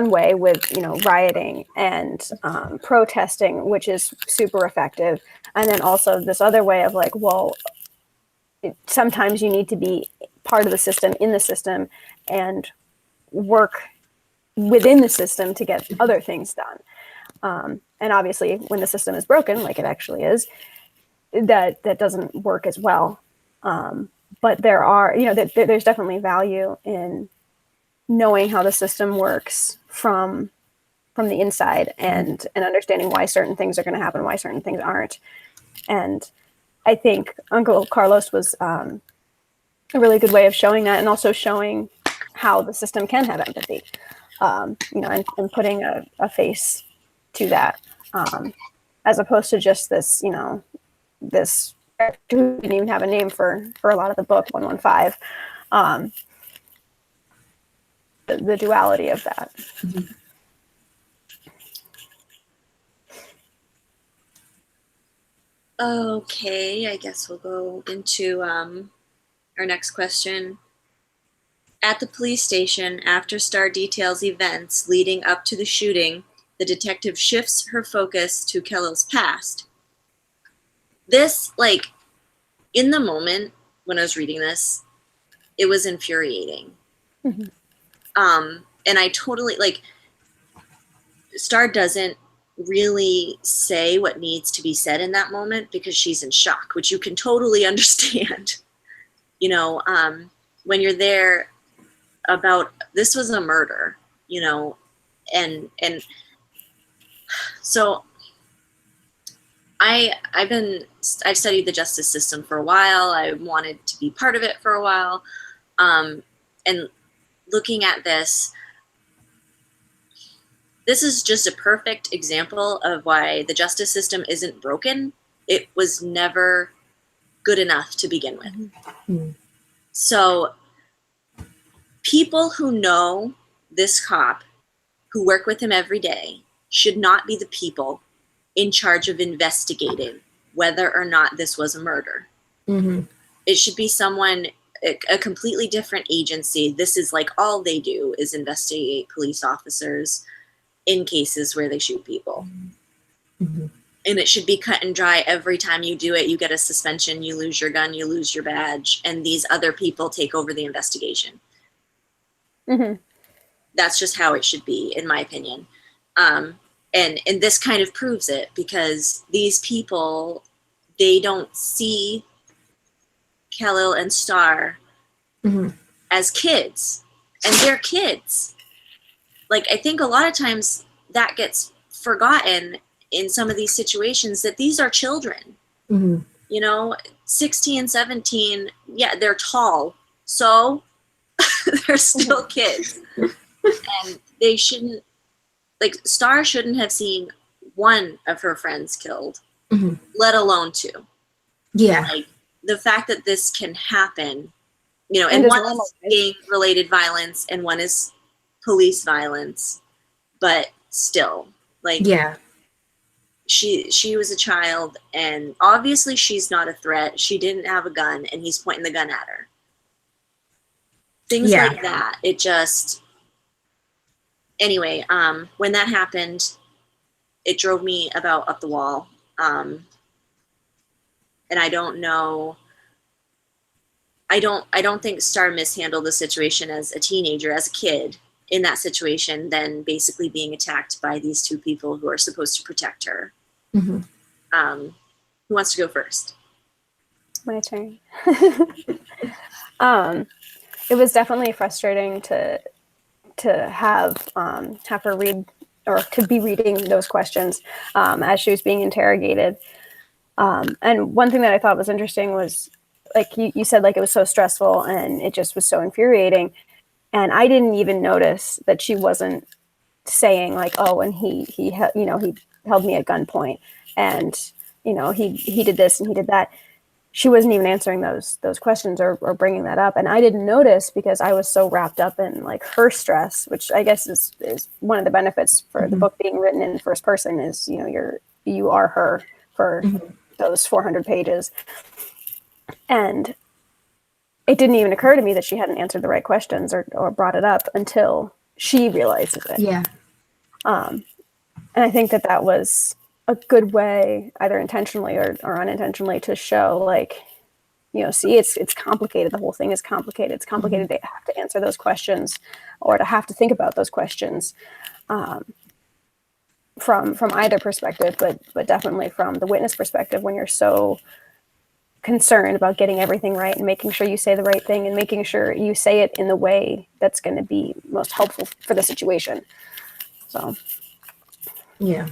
way with rioting and protesting, which is super effective, and then also this other way of sometimes you need to be part of the system, in the system, and work within the system to get other things done. And obviously when the system is broken, like it actually is, that doesn't work as well. But there are, there's definitely value in knowing how the system works from the inside and understanding why certain things are going to happen, why certain things aren't. And I think Uncle Carlos was a really good way of showing that, and also showing how the system can have empathy. And putting a face to that, as opposed to just this who didn't even have a name for a lot of the book, 115. The duality of that. Mm-hmm. Okay, I guess we'll go into our next question. At the police station, after Star details events leading up to the shooting, the detective shifts her focus to Khalil's past. This, like, in the moment when I was reading this, it was infuriating. Mm-hmm. And I totally, like, Star doesn't really say what needs to be said in that moment because she's in shock, which you can totally understand. You know, when you're there about, this was a murder, you know, and so I've studied the justice system for a while. I wanted to be part of it for a while. And looking at this is just a perfect example of why the justice system isn't broken. It was never good enough to begin with. Mm-hmm. So people who know this cop, who work with him every day, should not be the people in charge of investigating whether or not this was a murder. Mm-hmm. It should be someone, a completely different agency. This is like all they do is investigate police officers in cases where they shoot people. Mm-hmm. And it should be cut and dry. Every time you do it, you get a suspension, you lose your gun, you lose your badge, and these other people take over the investigation. Mm-hmm. That's just how it should be, in my opinion. And this kind of proves it, because these people, they don't see Khalil and Star Mm-hmm. as kids, and they're kids. Like, I think a lot of times that gets forgotten in some of these situations, that these are children. Mm-hmm. You know, 16, 17, yeah, they're tall, so they're still kids. And they shouldn't, like, Star shouldn't have seen one of her friends killed, Mm-hmm. let alone two. Yeah. Like, the fact that this can happen, you know, And and as one normal, is gang-related violence and one is police violence, but still, like, Yeah. she was a child, and obviously she's not a threat. She didn't have a gun, and he's pointing the gun at her. Things Yeah. like that. It just, anyway, when that happened, it drove me about up the wall. And I don't know, I don't think Star mishandled the situation as a teenager, as a kid in that situation, then basically being attacked by these two people who are supposed to protect her. Mm-hmm. Who wants to go first? My turn. It was definitely frustrating to have her read, or to be reading those questions as she was being interrogated. And one thing that I thought was interesting was, like you said, like, it was so stressful and it just was so infuriating. And I didn't even notice that she wasn't saying, like, oh, and he held me at gunpoint, and, you know, he did this and he did that. She wasn't even answering those questions or bringing that up. And I didn't notice because I was so wrapped up in, like, her stress, which I guess is one of the benefits for the book being written in first person, is, you know, you are her for those 400 pages. And it didn't even occur to me that she hadn't answered the right questions or brought it up until she realizes it. Yeah. And I think that was a good way, either intentionally or unintentionally, to show, like, you know, see, it's complicated. The whole thing is complicated. It's complicated. They have to answer those questions, or to have to think about those questions from either perspective, but definitely from the witness perspective, when you're so concerned about getting everything right and making sure you say the right thing and making sure you say it in the way that's going to be most helpful for the situation. So, Yeah.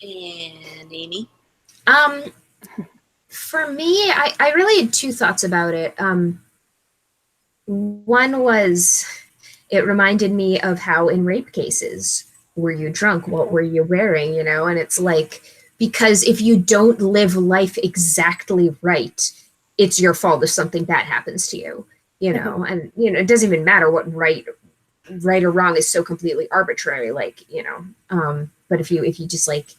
And Amy? For me, I really had two thoughts about it. One was, it reminded me of how in rape cases, were you drunk? What were you wearing? You know, and it's like, because if you don't live life exactly right, it's your fault if something bad happens to you, you know. And it doesn't even matter what right or wrong is so completely arbitrary, like, but if you just like,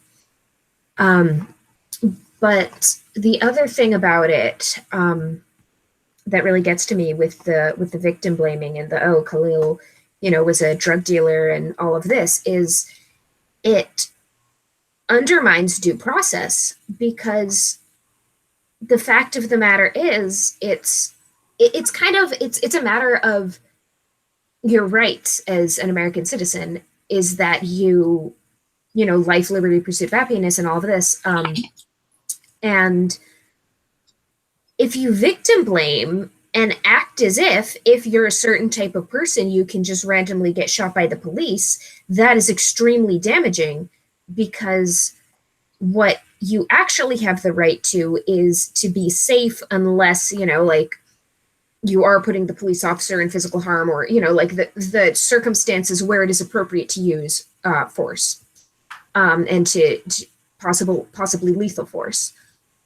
but the other thing about it, that really gets to me with the victim blaming and the, oh, Khalil, was a drug dealer and all of this, is it undermines due process, because the fact of the matter is it's a matter of your rights as an American citizen, is that life, liberty, pursuit of happiness, and all of this. And if you victim blame and act as if you're a certain type of person, you can just randomly get shot by the police, that is extremely damaging, because what you actually have the right to is to be safe, unless, like, you are putting the police officer in physical harm, or, like the circumstances where it is appropriate to use force, and to possibly lethal force.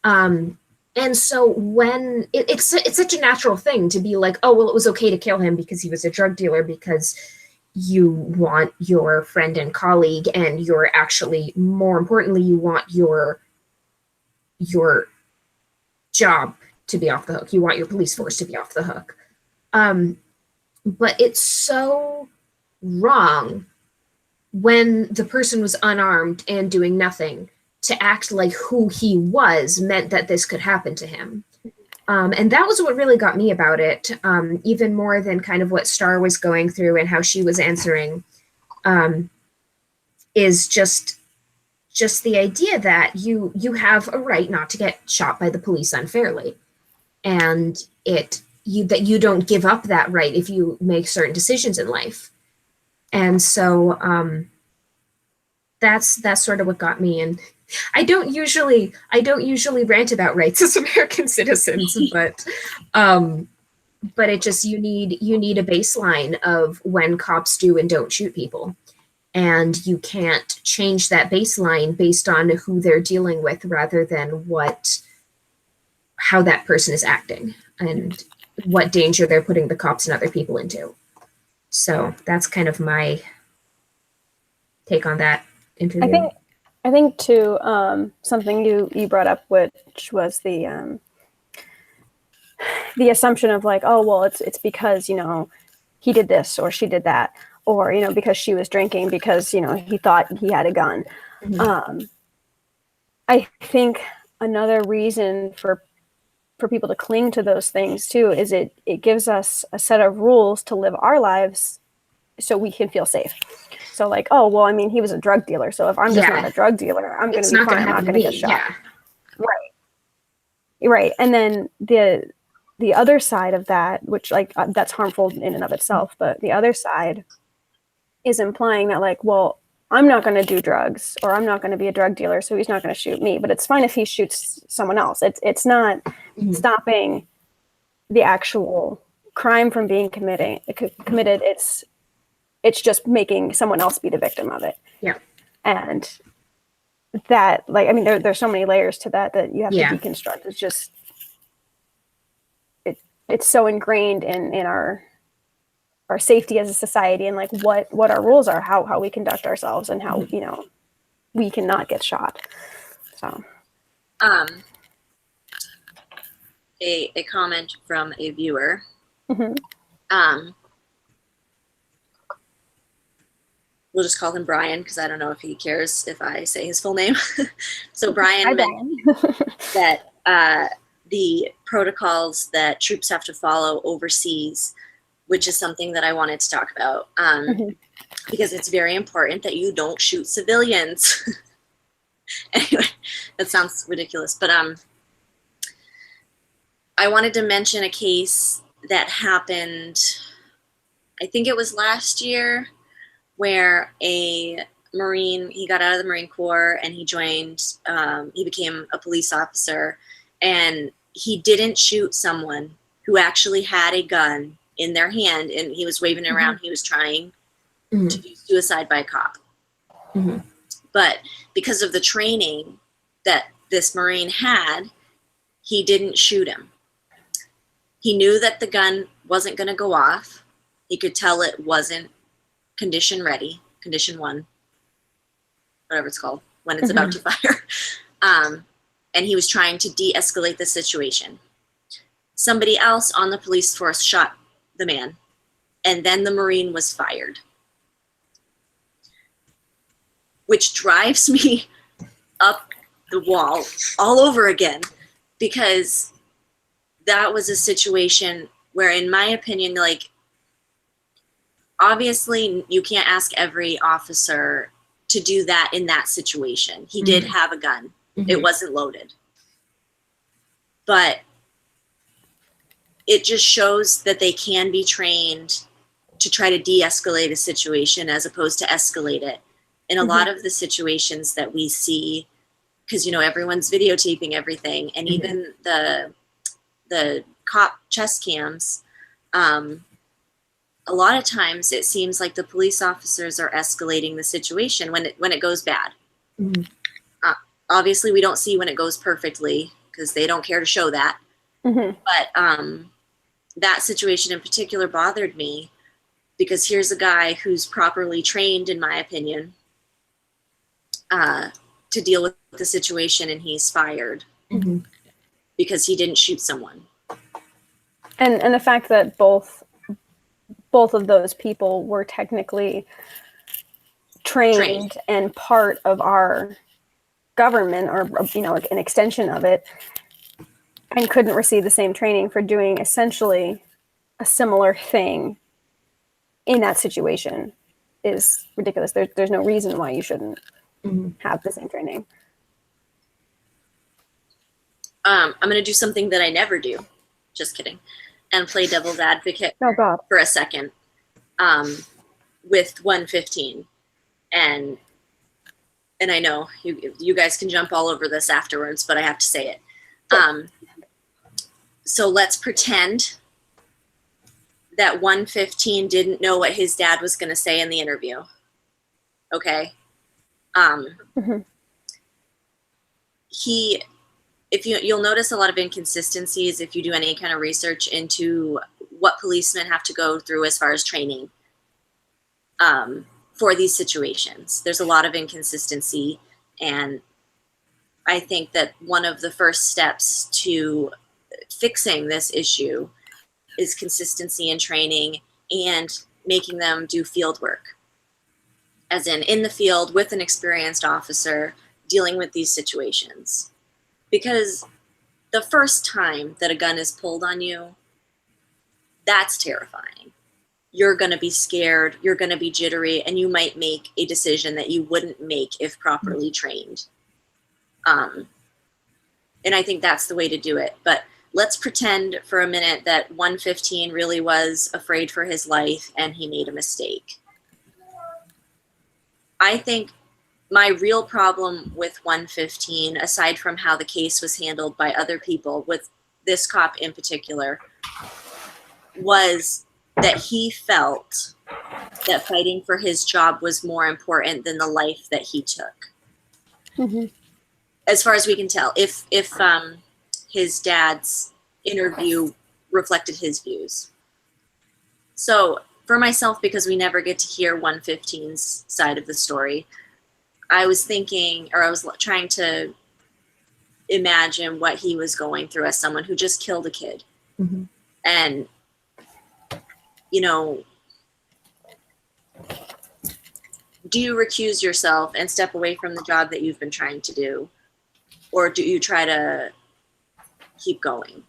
And so when it's such a natural thing to be like, oh, well, it was okay to kill him because he was a drug dealer, because you want your friend and colleague, and you're actually, more importantly, you want your job to be off the hook. You want your police force to be off the hook. But it's so wrong when the person was unarmed and doing nothing, to act like who he was meant that this could happen to him. And that was what really got me about it, even more than kind of what Star was going through and how she was answering, is just the idea that you have a right not to get shot by the police unfairly, and that you don't give up that right if you make certain decisions in life. And so that's sort of what got me. And I don't usually rant about rights as American citizens, but it just, you need a baseline of when cops do and don't shoot people, and you can't change that baseline based on who they're dealing with, rather than how that person is acting and what danger they're putting the cops and other people into. So that's kind of my take on that interview. I think too, something you brought up, which was the assumption of like, oh, well, it's because, he did this or she did that, or, because she was drinking, because, he thought he had a gun. Mm-hmm. I think another reason for people to cling to those things too is it gives us a set of rules to live our lives so we can feel safe. So like, oh, well, I mean, he was a drug dealer, so if I'm just not a drug dealer, I'm going to be fine. I'm not going to get shot. Yeah. Right. And then the other side of that, which like that's harmful in and of itself, but the other side is implying that like, well, I'm not going to do drugs, or I'm not going to be a drug dealer, so he's not going to shoot me. But it's fine if he shoots someone else. It's not stopping the actual crime from being committed. It's just making someone else be the victim of it. Yeah. And that, like, I mean, there's so many layers to that you have to deconstruct. It's just, it's so ingrained in our safety as a society, and like what our rules are, how we conduct ourselves, and how, we cannot get shot. So. A comment from a viewer. Mm-hmm. We'll just call him Brian, because I don't know if he cares if I say his full name. So Brian mentioned that the protocols that troops have to follow overseas, which is something that I wanted to talk about, because it's very important that you don't shoot civilians. Anyway, that sounds ridiculous, but I wanted to mention a case that happened, I think it was last year, where a Marine, he got out of the Marine Corps and he became a police officer, and he didn't shoot someone who actually had a gun in their hand, and he was waving it around. He was trying to do suicide by cop. But because of the training that this Marine had, he didn't shoot him. He knew that the gun wasn't going to go off. He could tell it wasn't condition ready, condition 1, whatever it's called, when it's about to fire. And he was trying to de-escalate the situation. Somebody else on the police force shot the man, and then the Marine was fired. Which drives me up the wall all over again, because that was a situation where, in my opinion, like, obviously you can't ask every officer to do that in that situation. He did have a gun. It wasn't loaded. But it just shows that they can be trained to try to de-escalate a situation as opposed to escalate it. In a lot of the situations that we see, because, you know, everyone's videotaping everything, and even the cop chest cams, a lot of times it seems like the police officers are escalating the situation when it goes bad. Obviously, we don't see when it goes perfectly because they don't care to show that. But that situation in particular bothered me because here's a guy who's properly trained, in my opinion, to deal with the situation, and he's fired because he didn't shoot someone. And the fact that both of those people were technically trained and part of our government, or, you know, an extension of it, and couldn't receive the same training for doing essentially a similar thing in that situation is ridiculous. There's no reason why you shouldn't have the same training. I'm going to do something that I never do. Just kidding. And play devil's advocate for a second with 115. And I know you guys can jump all over this afterwards, but I have to say it. So let's pretend that 115 didn't know what his dad was going to say in the interview. Okay? You'll notice a lot of inconsistencies if you do any kind of research into what policemen have to go through as far as training for these situations. There's a lot of inconsistency, and I think that one of the first steps to fixing this issue is consistency in training and making them do field work, as in the field with an experienced officer dealing with these situations. Because the first time that a gun is pulled on you, that's terrifying. You're going to be scared, you're going to be jittery, and you might make a decision that you wouldn't make if properly trained. And I think that's the way to do it. But let's pretend for a minute that 115 really was afraid for his life and he made a mistake. I think my real problem with 115, aside from how the case was handled by other people, with this cop in particular, was that he felt that fighting for his job was more important than the life that he took. As far as we can tell, if his dad's interview reflected his views. So for myself, because we never get to hear 115's side of the story, I was thinking, or I was trying to imagine what he was going through as someone who just killed a kid. And, you know, do you recuse yourself and step away from the job that you've been trying to do? Or do you try to keep going?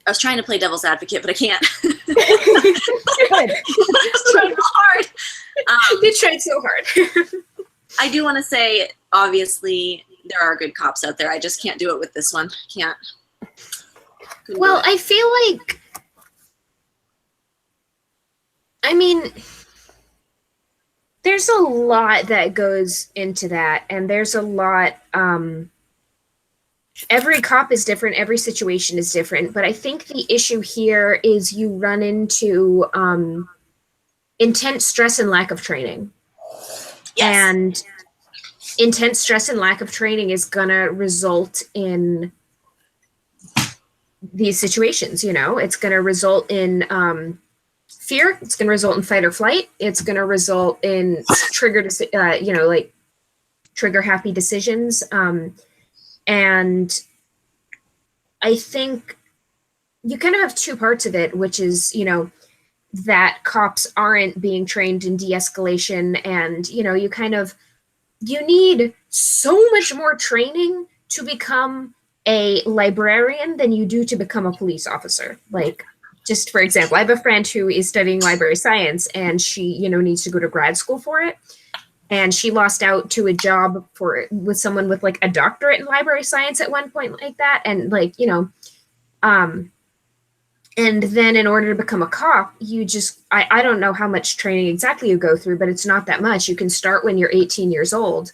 I was trying to play devil's advocate, but I can't. I was trying hard. You tried so hard. I do want to say, obviously, there are good cops out there. I just can't do it with this one. I can't. Well, I feel like, I mean, there's a lot that goes into that, and there's a lot, every cop is different, every situation is different, but I think the issue here is you run into intense stress and lack of training. Yes. And intense stress and lack of training is going to result in these situations. It's going to result in fear. It's going to result in fight or flight. It's going to result in trigger happy decisions. And I think you kind of have two parts of it, which is, that cops aren't being trained in de-escalation, and, you need so much more training to become a librarian than you do to become a police officer. Like, just for example, I have a friend who is studying library science, and she, needs to go to grad school for it. And she lost out to a job with someone with like a doctorate in library science at one point like that. And and then in order to become a cop, I don't know how much training exactly you go through, but it's not that much. You can start when you're 18 years old,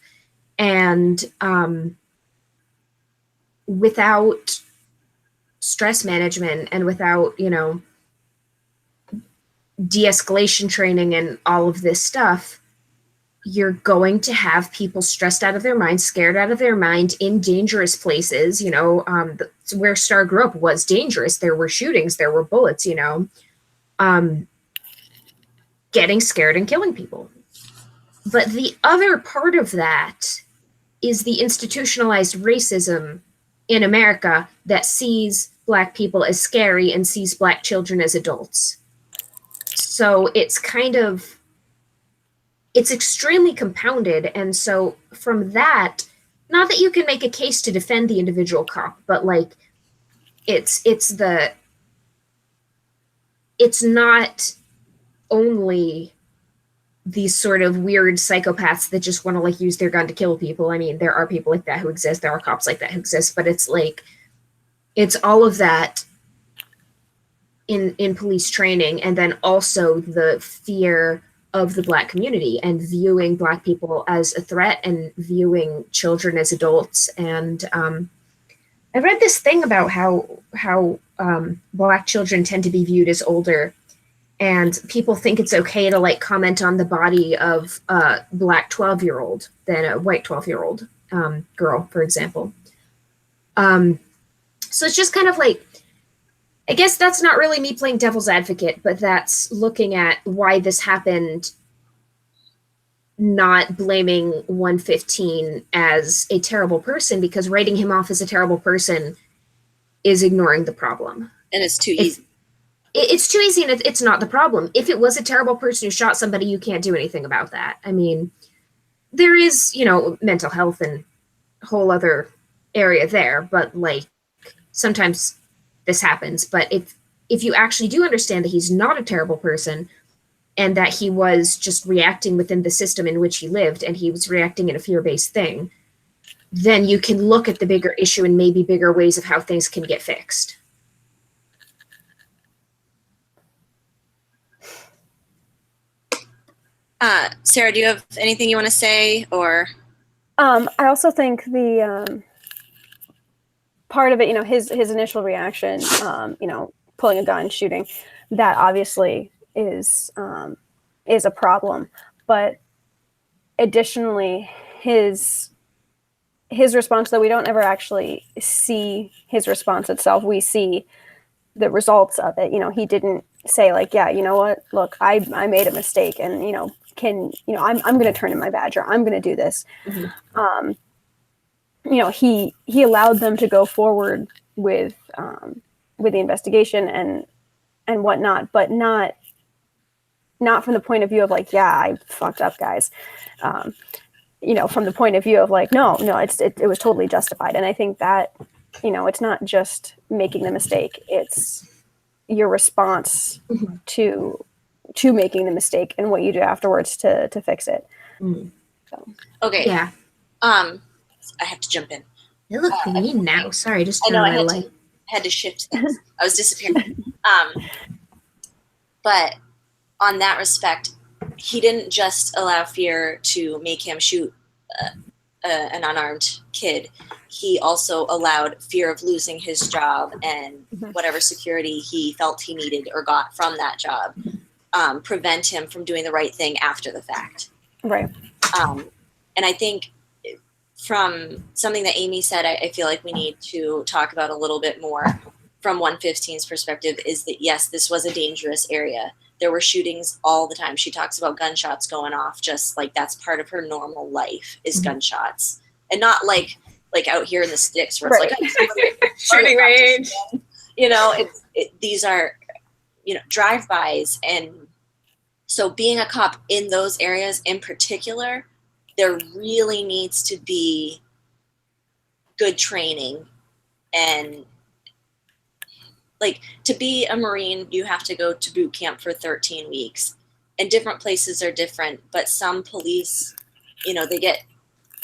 and without stress management and without, de-escalation training and all of this stuff, you're going to have people stressed out of their mind, scared out of their mind, in dangerous places. Where Star grew up was dangerous. There were shootings, there were bullets, getting scared and killing people. But the other part of that is the institutionalized racism in America that sees Black people as scary and sees Black children as adults. So it's extremely compounded. And so from that, not that you can make a case to defend the individual cop, but it's not only these sort of weird psychopaths that just want to use their gun to kill people. I mean, there are people like that who exist. There are cops like that who exist, but it's all of that in police training. And then also the fear of the Black community and viewing Black people as a threat and viewing children as adults. And I read this thing about how Black children tend to be viewed as older, and people think it's okay to comment on the body of a Black 12-year-old than a white 12-year-old girl, for example. So it's just kind of I guess that's not really me playing devil's advocate, but that's looking at why this happened, not blaming 115 as a terrible person, because writing him off as a terrible person is ignoring the problem. And it's too easy. It's too easy, and it's not the problem. If it was a terrible person who shot somebody, you can't do anything about that. I mean, there is, mental health and a whole other area there, but sometimes this happens. But if you actually do understand that he's not a terrible person and that he was just reacting within the system in which he lived, and he was reacting in a fear-based thing, then you can look at the bigger issue and maybe bigger ways of how things can get fixed. Sarah, do you have anything you want to say, or? I also think the part of it, his initial reaction, pulling a gun, shooting, that obviously is a problem. But additionally, his response, though we don't ever actually see his response itself, we see the results of it. He didn't say yeah, you know what, look, I made a mistake, and I'm going to turn in my badge, or I'm going to do this. Mm-hmm. He allowed them to go forward with the investigation and whatnot, but not from the point of view of yeah, I fucked up, guys. From the point of view of no, it was totally justified. And I think that, it's not just making the mistake, it's your response mm-hmm. to making the mistake and what you do afterwards to fix it. Mm-hmm. So. Okay. Yeah. I have to jump in. They look mean now. Sorry, just I know I had to shift things. I was disappearing. But on that respect, he didn't just allow fear to make him shoot an unarmed kid. He also allowed fear of losing his job and mm-hmm. whatever security he felt he needed or got from that job prevent him from doing the right thing after the fact. Right. And I think from something that Amy said, I feel like we need to talk about a little bit more from 115's perspective is that, yes, this was a dangerous area. There were shootings all the time. She talks about gunshots going off, just like that's part of her normal life is gunshots. And not like out here in the sticks where it's like shooting range. You know, these are, you know, drive-bys. And so being a cop in those areas in particular, there really needs to be good training. And like, to be a Marine, you have to go to boot camp for 13 weeks. And different places are different, but some police, you know, they get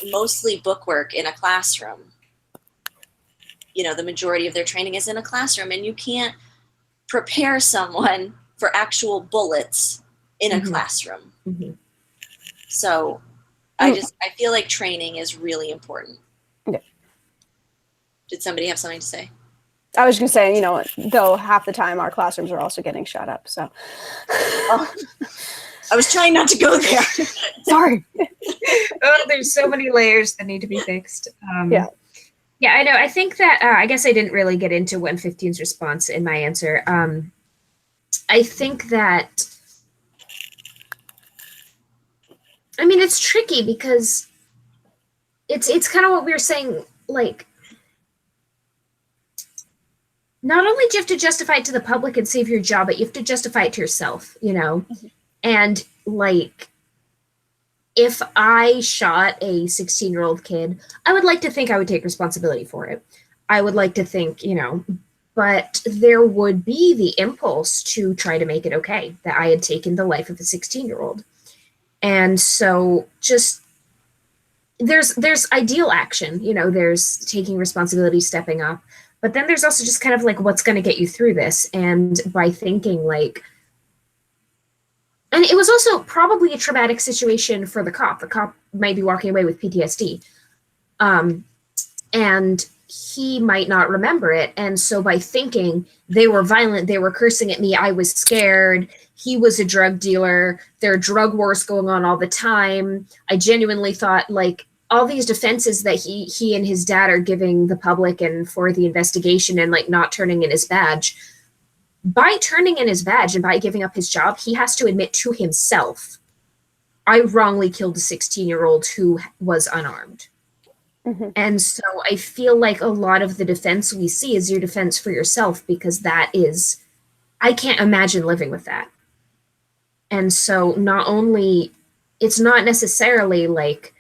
mostly book work in a classroom. You know, the majority of their training is in a classroom, and you can't prepare someone for actual bullets in a classroom. So I feel like training is really important. Yeah. Did somebody have something to say? I was going to say, you know, though half the time our classrooms are also getting shut up. So I was trying not to go there. Sorry. Oh, there's so many layers that need to be fixed. Yeah. Yeah, I know. I think that, I guess I didn't really get into 115's response in my answer. I think that, I mean, it's tricky because it's kind of what we were saying, like, not only do you have to justify it to the public and save your job, but you have to justify it to yourself, you know? And like, if I shot a 16-year-old kid, I would like to think I would take responsibility for it. I would like to think, you know, but there would be the impulse to try to make it okay that I had taken the life of a 16-year-old. And so just there's ideal action, you know, there's taking responsibility, stepping up. But then there's also just kind of like, what's going to get you through this? And by thinking like, and it was also probably a traumatic situation for the cop. The cop might be walking away with PTSD. And he might not remember it. And so by thinking they were violent, they were cursing at me, I was scared, he was a drug dealer, there are drug wars going on all the time. I genuinely thought like, all these defenses that he and his dad are giving the public and for the investigation and like not turning in his badge, by turning in his badge and by giving up his job, he has to admit to himself, I wrongly killed a 16-year-old who was unarmed. And so I feel like a lot of the defense we see is your defense for yourself, because that is, I can't imagine living with that. And so not only, it's not necessarily like,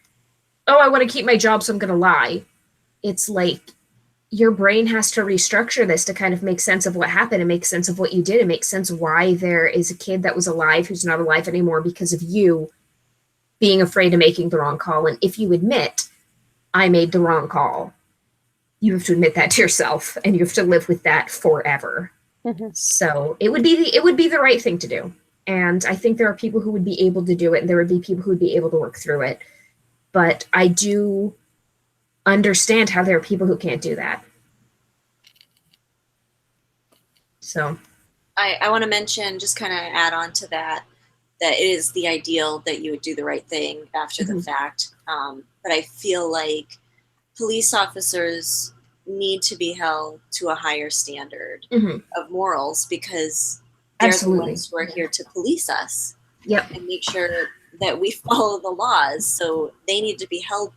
oh, I want to keep my job, so I'm going to lie. It's like your brain has to restructure this to kind of make sense of what happened and make sense of what you did and make sense of why there is a kid that was alive who's not alive anymore because of you being afraid of making the wrong call. And if you admit, I made the wrong call, you have to admit that to yourself and you have to live with that forever. So it would be the right thing to do. And I think there are people who would be able to do it, and there would be people who would be able to work through it. But I do understand how there are people who can't do that. So I want to mention, just kind of add on to that it is the ideal that you would do the right thing after the fact. But I feel like police officers need to be held to a higher standard of morals, because they're the ones who are here to police us and make sure that we follow the laws. So they need to be held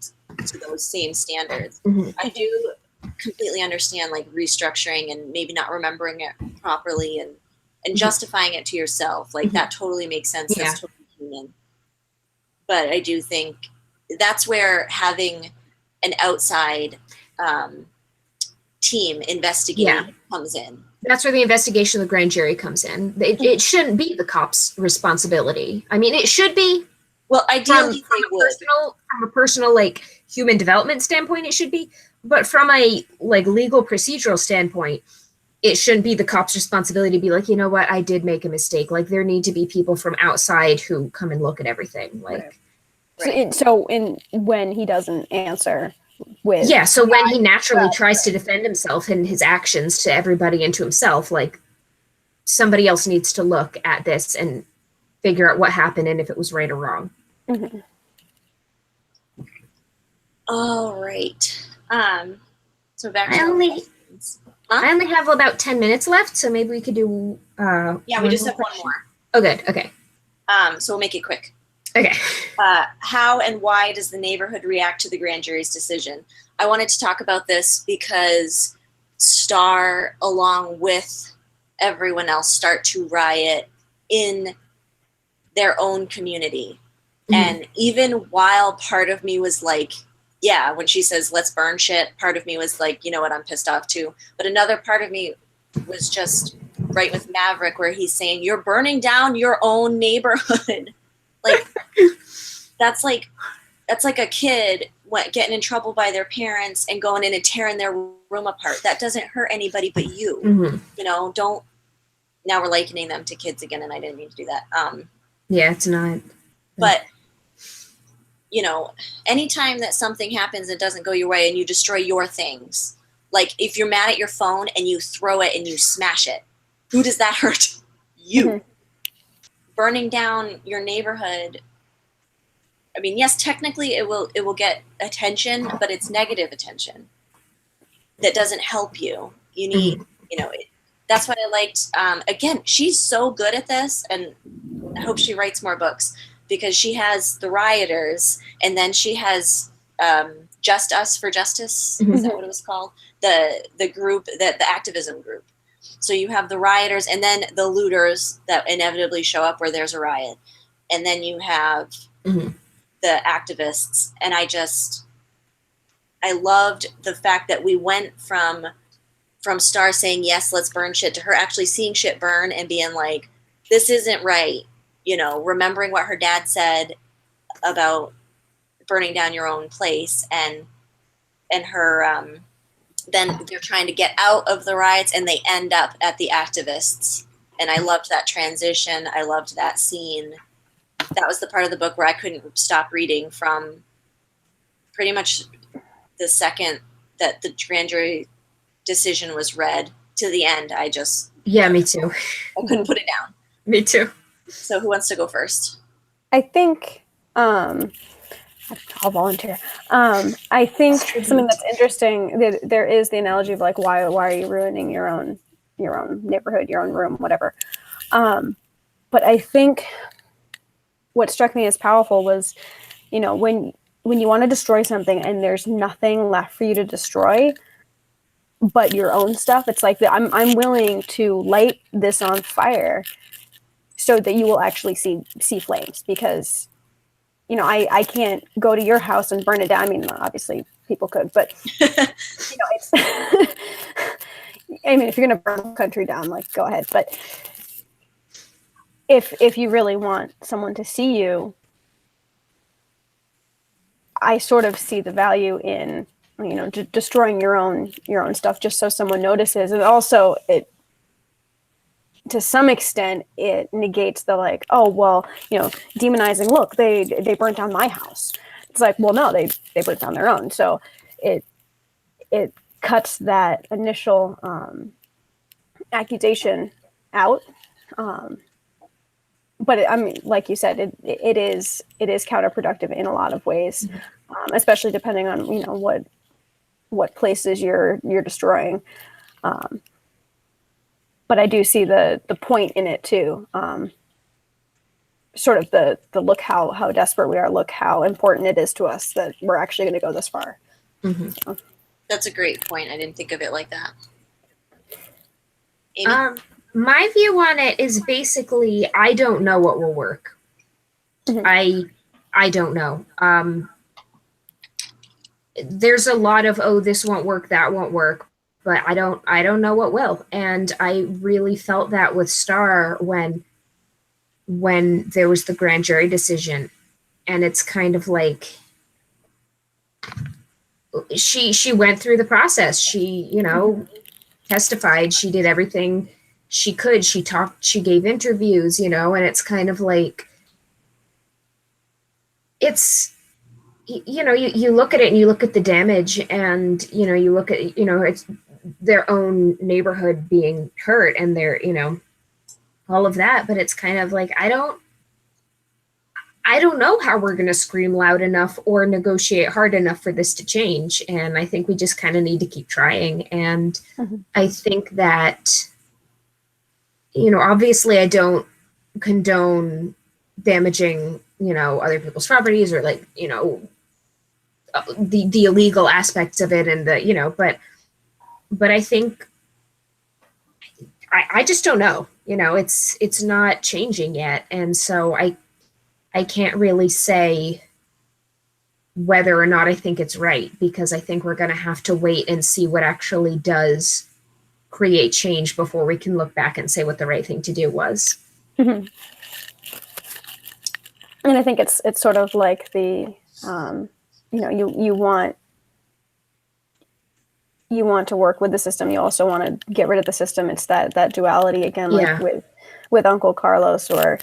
to those same standards. I do completely understand like restructuring and maybe not remembering it properly and justifying it to yourself. Like that totally makes sense. That's totally human. But I do think that's where having an outside team investigating comes in. That's where the investigation of the grand jury comes in. It shouldn't be the cop's responsibility. I mean, it should be. Well, ideally, from a personal, like, human development standpoint, it should be. But from a, like, legal procedural standpoint, it shouldn't be the cop's responsibility to be like, you know what, I did make a mistake. Like, there need to be people from outside who come and look at everything. Like, when he doesn't answer with so when he naturally tries to defend himself and his actions to everybody and to himself, like, somebody else needs to look at this and figure out what happened and if it was right or wrong. All right. So back to I our only questions. I only have about 10 minutes left, so maybe we could do Yeah, we just have one more. Oh, good. Okay. So we'll make it quick. Okay. How and why does the neighborhood react to the grand jury's decision? I wanted to talk about this because Star, along with everyone else, start to riot in their own community. Mhm. And even while part of me was like, yeah, when she says, let's burn shit, part of me was like, you know what, I'm pissed off too. But another part of me was just right with Maverick, where he's saying, you're burning down your own neighborhood. Like, that's like a kid getting in trouble by their parents and going in and tearing their room apart. That doesn't hurt anybody but you. Mhm. You know, don't. Now we're likening them to kids again, and I didn't mean to do that. Yeah, it's not. But, you know, anytime that something happens that doesn't go your way and you destroy your things, like if you're mad at your phone and you throw it and you smash it, who does that hurt? You. Mhm. Burning down your neighborhood. I mean, yes, technically it will get attention, but it's negative attention that doesn't help you. You need, you know, that's what I liked. Again, she's so good at this, and I hope she writes more books, because she has the rioters, and then she has Just Us for Justice. Is that what it was called? The group, the activism group. So you have the rioters, and then the looters that inevitably show up where there's a riot, and then you have the activists. And I loved the fact that we went from Star saying, yes, let's burn shit, to her actually seeing shit burn and being like, this isn't right. You know, remembering what her dad said about burning down your own place, and her, then they're trying to get out of the riots and they end up at the activists. And I loved that transition. I loved that scene. That was the part of the book where I couldn't stop reading from pretty much the second that the grand jury decision was read to the end. Yeah, me too. I couldn't put it down. Me too. So who wants to go first? I think I'll volunteer. I think something that's interesting, there is the analogy of like, why are you ruining your own neighborhood, your own room, whatever. But I think what struck me as powerful was, you know, when you want to destroy something and there's nothing left for you to destroy but your own stuff, it's like I'm willing to light this on fire so that you will actually see flames, because you know, I can't go to your house and burn it down. I mean, obviously people could, but you know, it's I mean, if you're going to burn the country down, like, go ahead. But if you really want someone to see you, I sort of see the value in, you know, destroying your own stuff just so someone notices. And also it, to some extent, it negates the like, oh, well, you know, demonizing, look, they burnt down my house. It's like, well, no, they burnt down their own. So it cuts that initial accusation out. But I mean, like you said, it is counterproductive in a lot of ways, especially depending on, you know, what places you're destroying. But I do see the point in it too. Sort of the look how desperate we are, look how important it is to us that we're actually going to go this far. Mm-hmm. So. That's a great point. I didn't think of it like that. Amy? My view on it is basically, I don't know what will work. Mm-hmm. I don't know. There's a lot of, oh, this won't work, that won't work, but I don't know what will. And I really felt that with Star when there was the grand jury decision. And it's kind of like she went through the process. She, you know, testified, she did everything she could. She talked, she gave interviews, you know, and it's kind of like, it's, you know, you look at it and you look at the damage, and, you know, you look at, you know, it's their own neighborhood being hurt and they're, you know, all of that. But it's kind of like, I don't know how we're going to scream loud enough or negotiate hard enough for this to change. And I think we just kind of need to keep trying. And I think that, obviously I don't condone damaging, other people's properties or like, the illegal aspects of it and but I think I just don't know, it's not changing yet. And so I can't really say whether or not I think it's right, because I think we're going to have to wait and see what actually does create change before we can look back and say what the right thing to do was. And I think it's sort of like the, you want to work with the system. You also want to get rid of the system. It's that duality again, like with Uncle Carlos, or,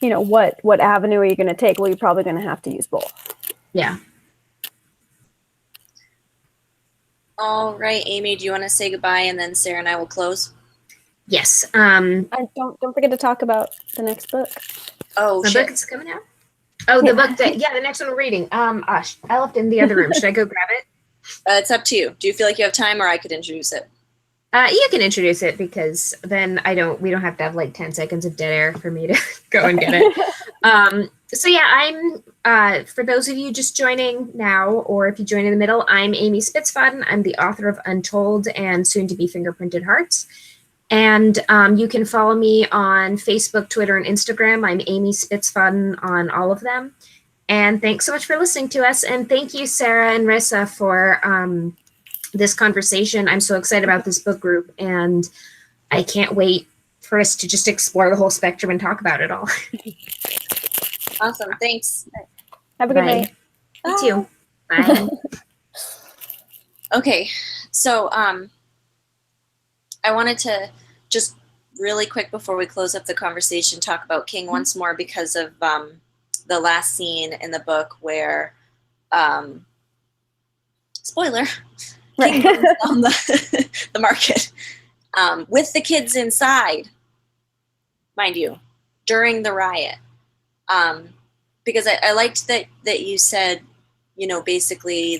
what avenue are you going to take? Well, you're probably going to have to use both. Yeah. All right, Amy, do you want to say goodbye, and then Sarah and I will close? Yes. And don't forget to talk about the next book. Oh, the book is coming out. Oh, the book the next one we're reading. I left it in the other room. Should I go grab it? It's up to you. Do you feel like you have time, or I could introduce it? You can introduce it, because then we don't have to have like 10 seconds of dead air for me to go and get it. So yeah, I'm, for those of you just joining now, or if you join in the middle, I'm Amy Spitzfaden. I'm the author of Untold and soon to be Fingerprinted Hearts. And you can follow me on Facebook, Twitter, and Instagram. I'm Amy Spitzfaden on all of them. And thanks so much for listening to us. And thank you, Sarah and Rissa, for this conversation. I'm so excited about this book group, and I can't wait for us to just explore the whole spectrum and talk about it all. Awesome. Thanks. Have a good night. You too. Bye. Okay. So I wanted to just really quick before we close up the conversation talk about King once more, because of the last scene in the book where spoiler, King goes on the market with the kids inside, mind you, during the riot. Because I liked that you said, basically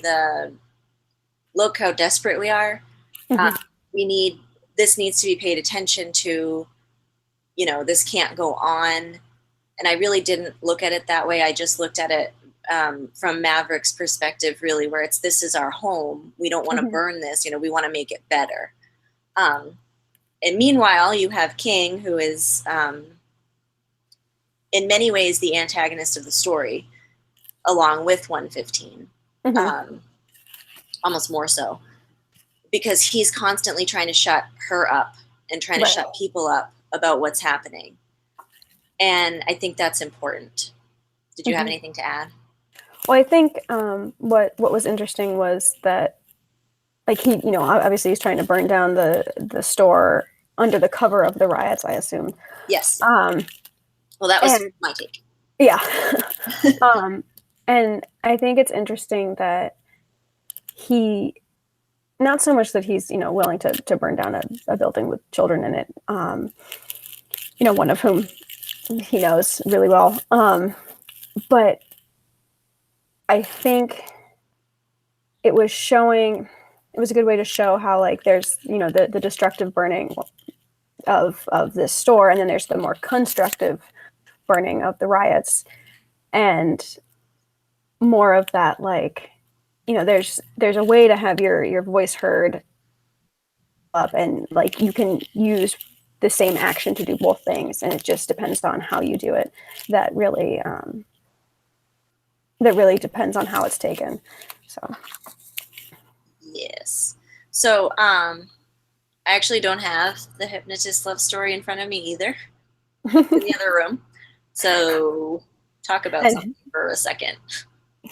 look how desperate we are. This needs to be paid attention to, this can't go on. And I really didn't look at it that way. I just looked at it from Maverick's perspective, really, where this is our home. We don't want to burn this, we want to make it better. And meanwhile, you have King, who is, in many ways, the antagonist of the story, along with 115, almost more so, because he's constantly trying to shut her up and trying to shut people up about what's happening. And I think that's important. Did you have anything to add? Well, I think what was interesting was that, like, he, obviously he's trying to burn down the store under the cover of the riots, I assume. Yes. Well, that was my take. Yeah. And I think it's interesting that he, not so much that he's, willing to burn down a building with children in it, one of whom he knows really well. But I think it was a good way to show how, like, there's, the destructive burning of this store, and then there's the more constructive burning of the riots, and more of that, like, there's a way to have your voice heard up, and, like, you can use the same action to do both things, and it just depends on how you do it. That really depends on how it's taken. So yes. So I actually don't have the Hypnotist love story in front of me either, in the other room. So talk about something for a second.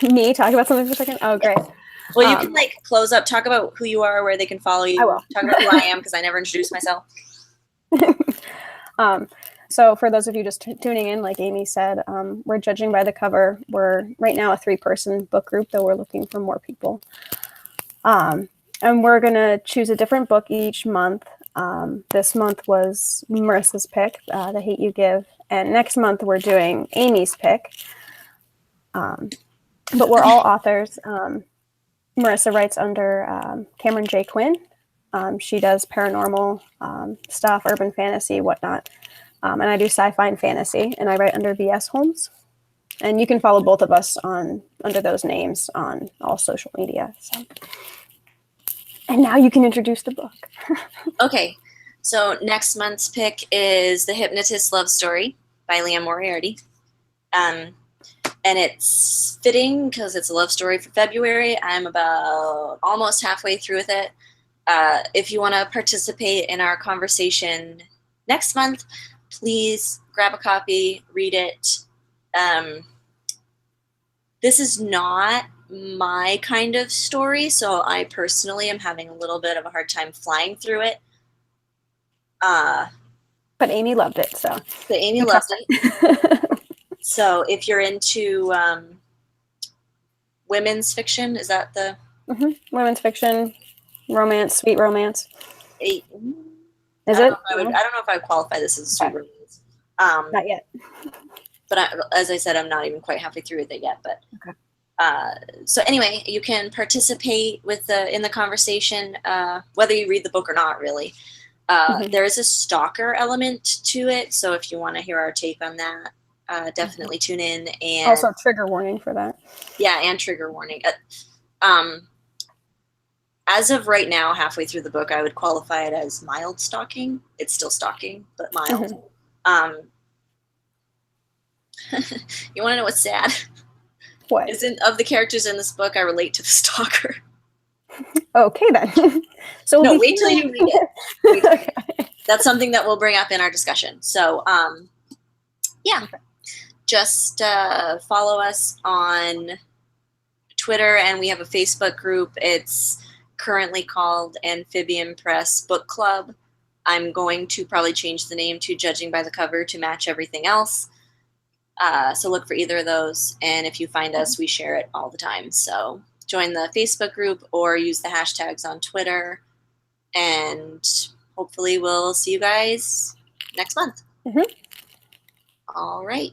Me talk about something for a second? Oh, great. Well, you can, like, close up, talk about who you are, where they can follow you. I will. Talk about who I am, because I never introduced myself. So for those of you just tuning in, like Amy said, we're judging by the cover. We're right now a 3-person book group, though we're looking for more people. And we're going to choose a different book each month. This month was Marissa's pick, The Hate You Give. And next month we're doing Amy's pick, But we're all authors. Marissa writes under Cameron J. Quinn. She does paranormal stuff, urban fantasy, whatnot. And I do sci-fi and fantasy, and I write under V.S. Holmes. And you can follow both of us under those names on all social media. So. And now you can introduce the book. Okay, so next month's pick is The Hypnotist Love Story by Liane Moriarty. And it's fitting because it's a love story for February. I'm about almost halfway through with it. If you want to participate in our conversation next month, please grab a copy, read it. This is not my kind of story, so I personally am having a little bit of a hard time flying through it. But Amy loved it, so. But Amy loved it. So if you're into women's fiction, is that the? Mm-hmm. Women's fiction, romance, sweet romance. Is it? I don't know if I would qualify this as a sweet romance. Not yet. But as I said, I'm not even quite halfway through with it yet. But okay. So anyway, you can participate in the conversation, whether you read the book or not. Really, there is a stalker element to it. So if you want to hear our take on that, definitely tune in. And also trigger warning for that. Yeah, and trigger warning. As of right now, halfway through the book, I would qualify it as mild stalking. It's still stalking, but mild. You want to know what's sad? What? Of the characters in this book, I relate to the stalker. Okay, then. So no, wait till you read it. Okay. That's something that we'll bring up in our discussion. So, yeah. Okay. Just follow us on Twitter, and we have a Facebook group. It's currently called Amphibian Press Book Club. I'm going to probably change the name to Judging by the Cover to match everything else. So look for either of those. And if you find us, we share it all the time. So join the Facebook group or use the hashtags on Twitter. And hopefully we'll see you guys next month. Mm-hmm. All right.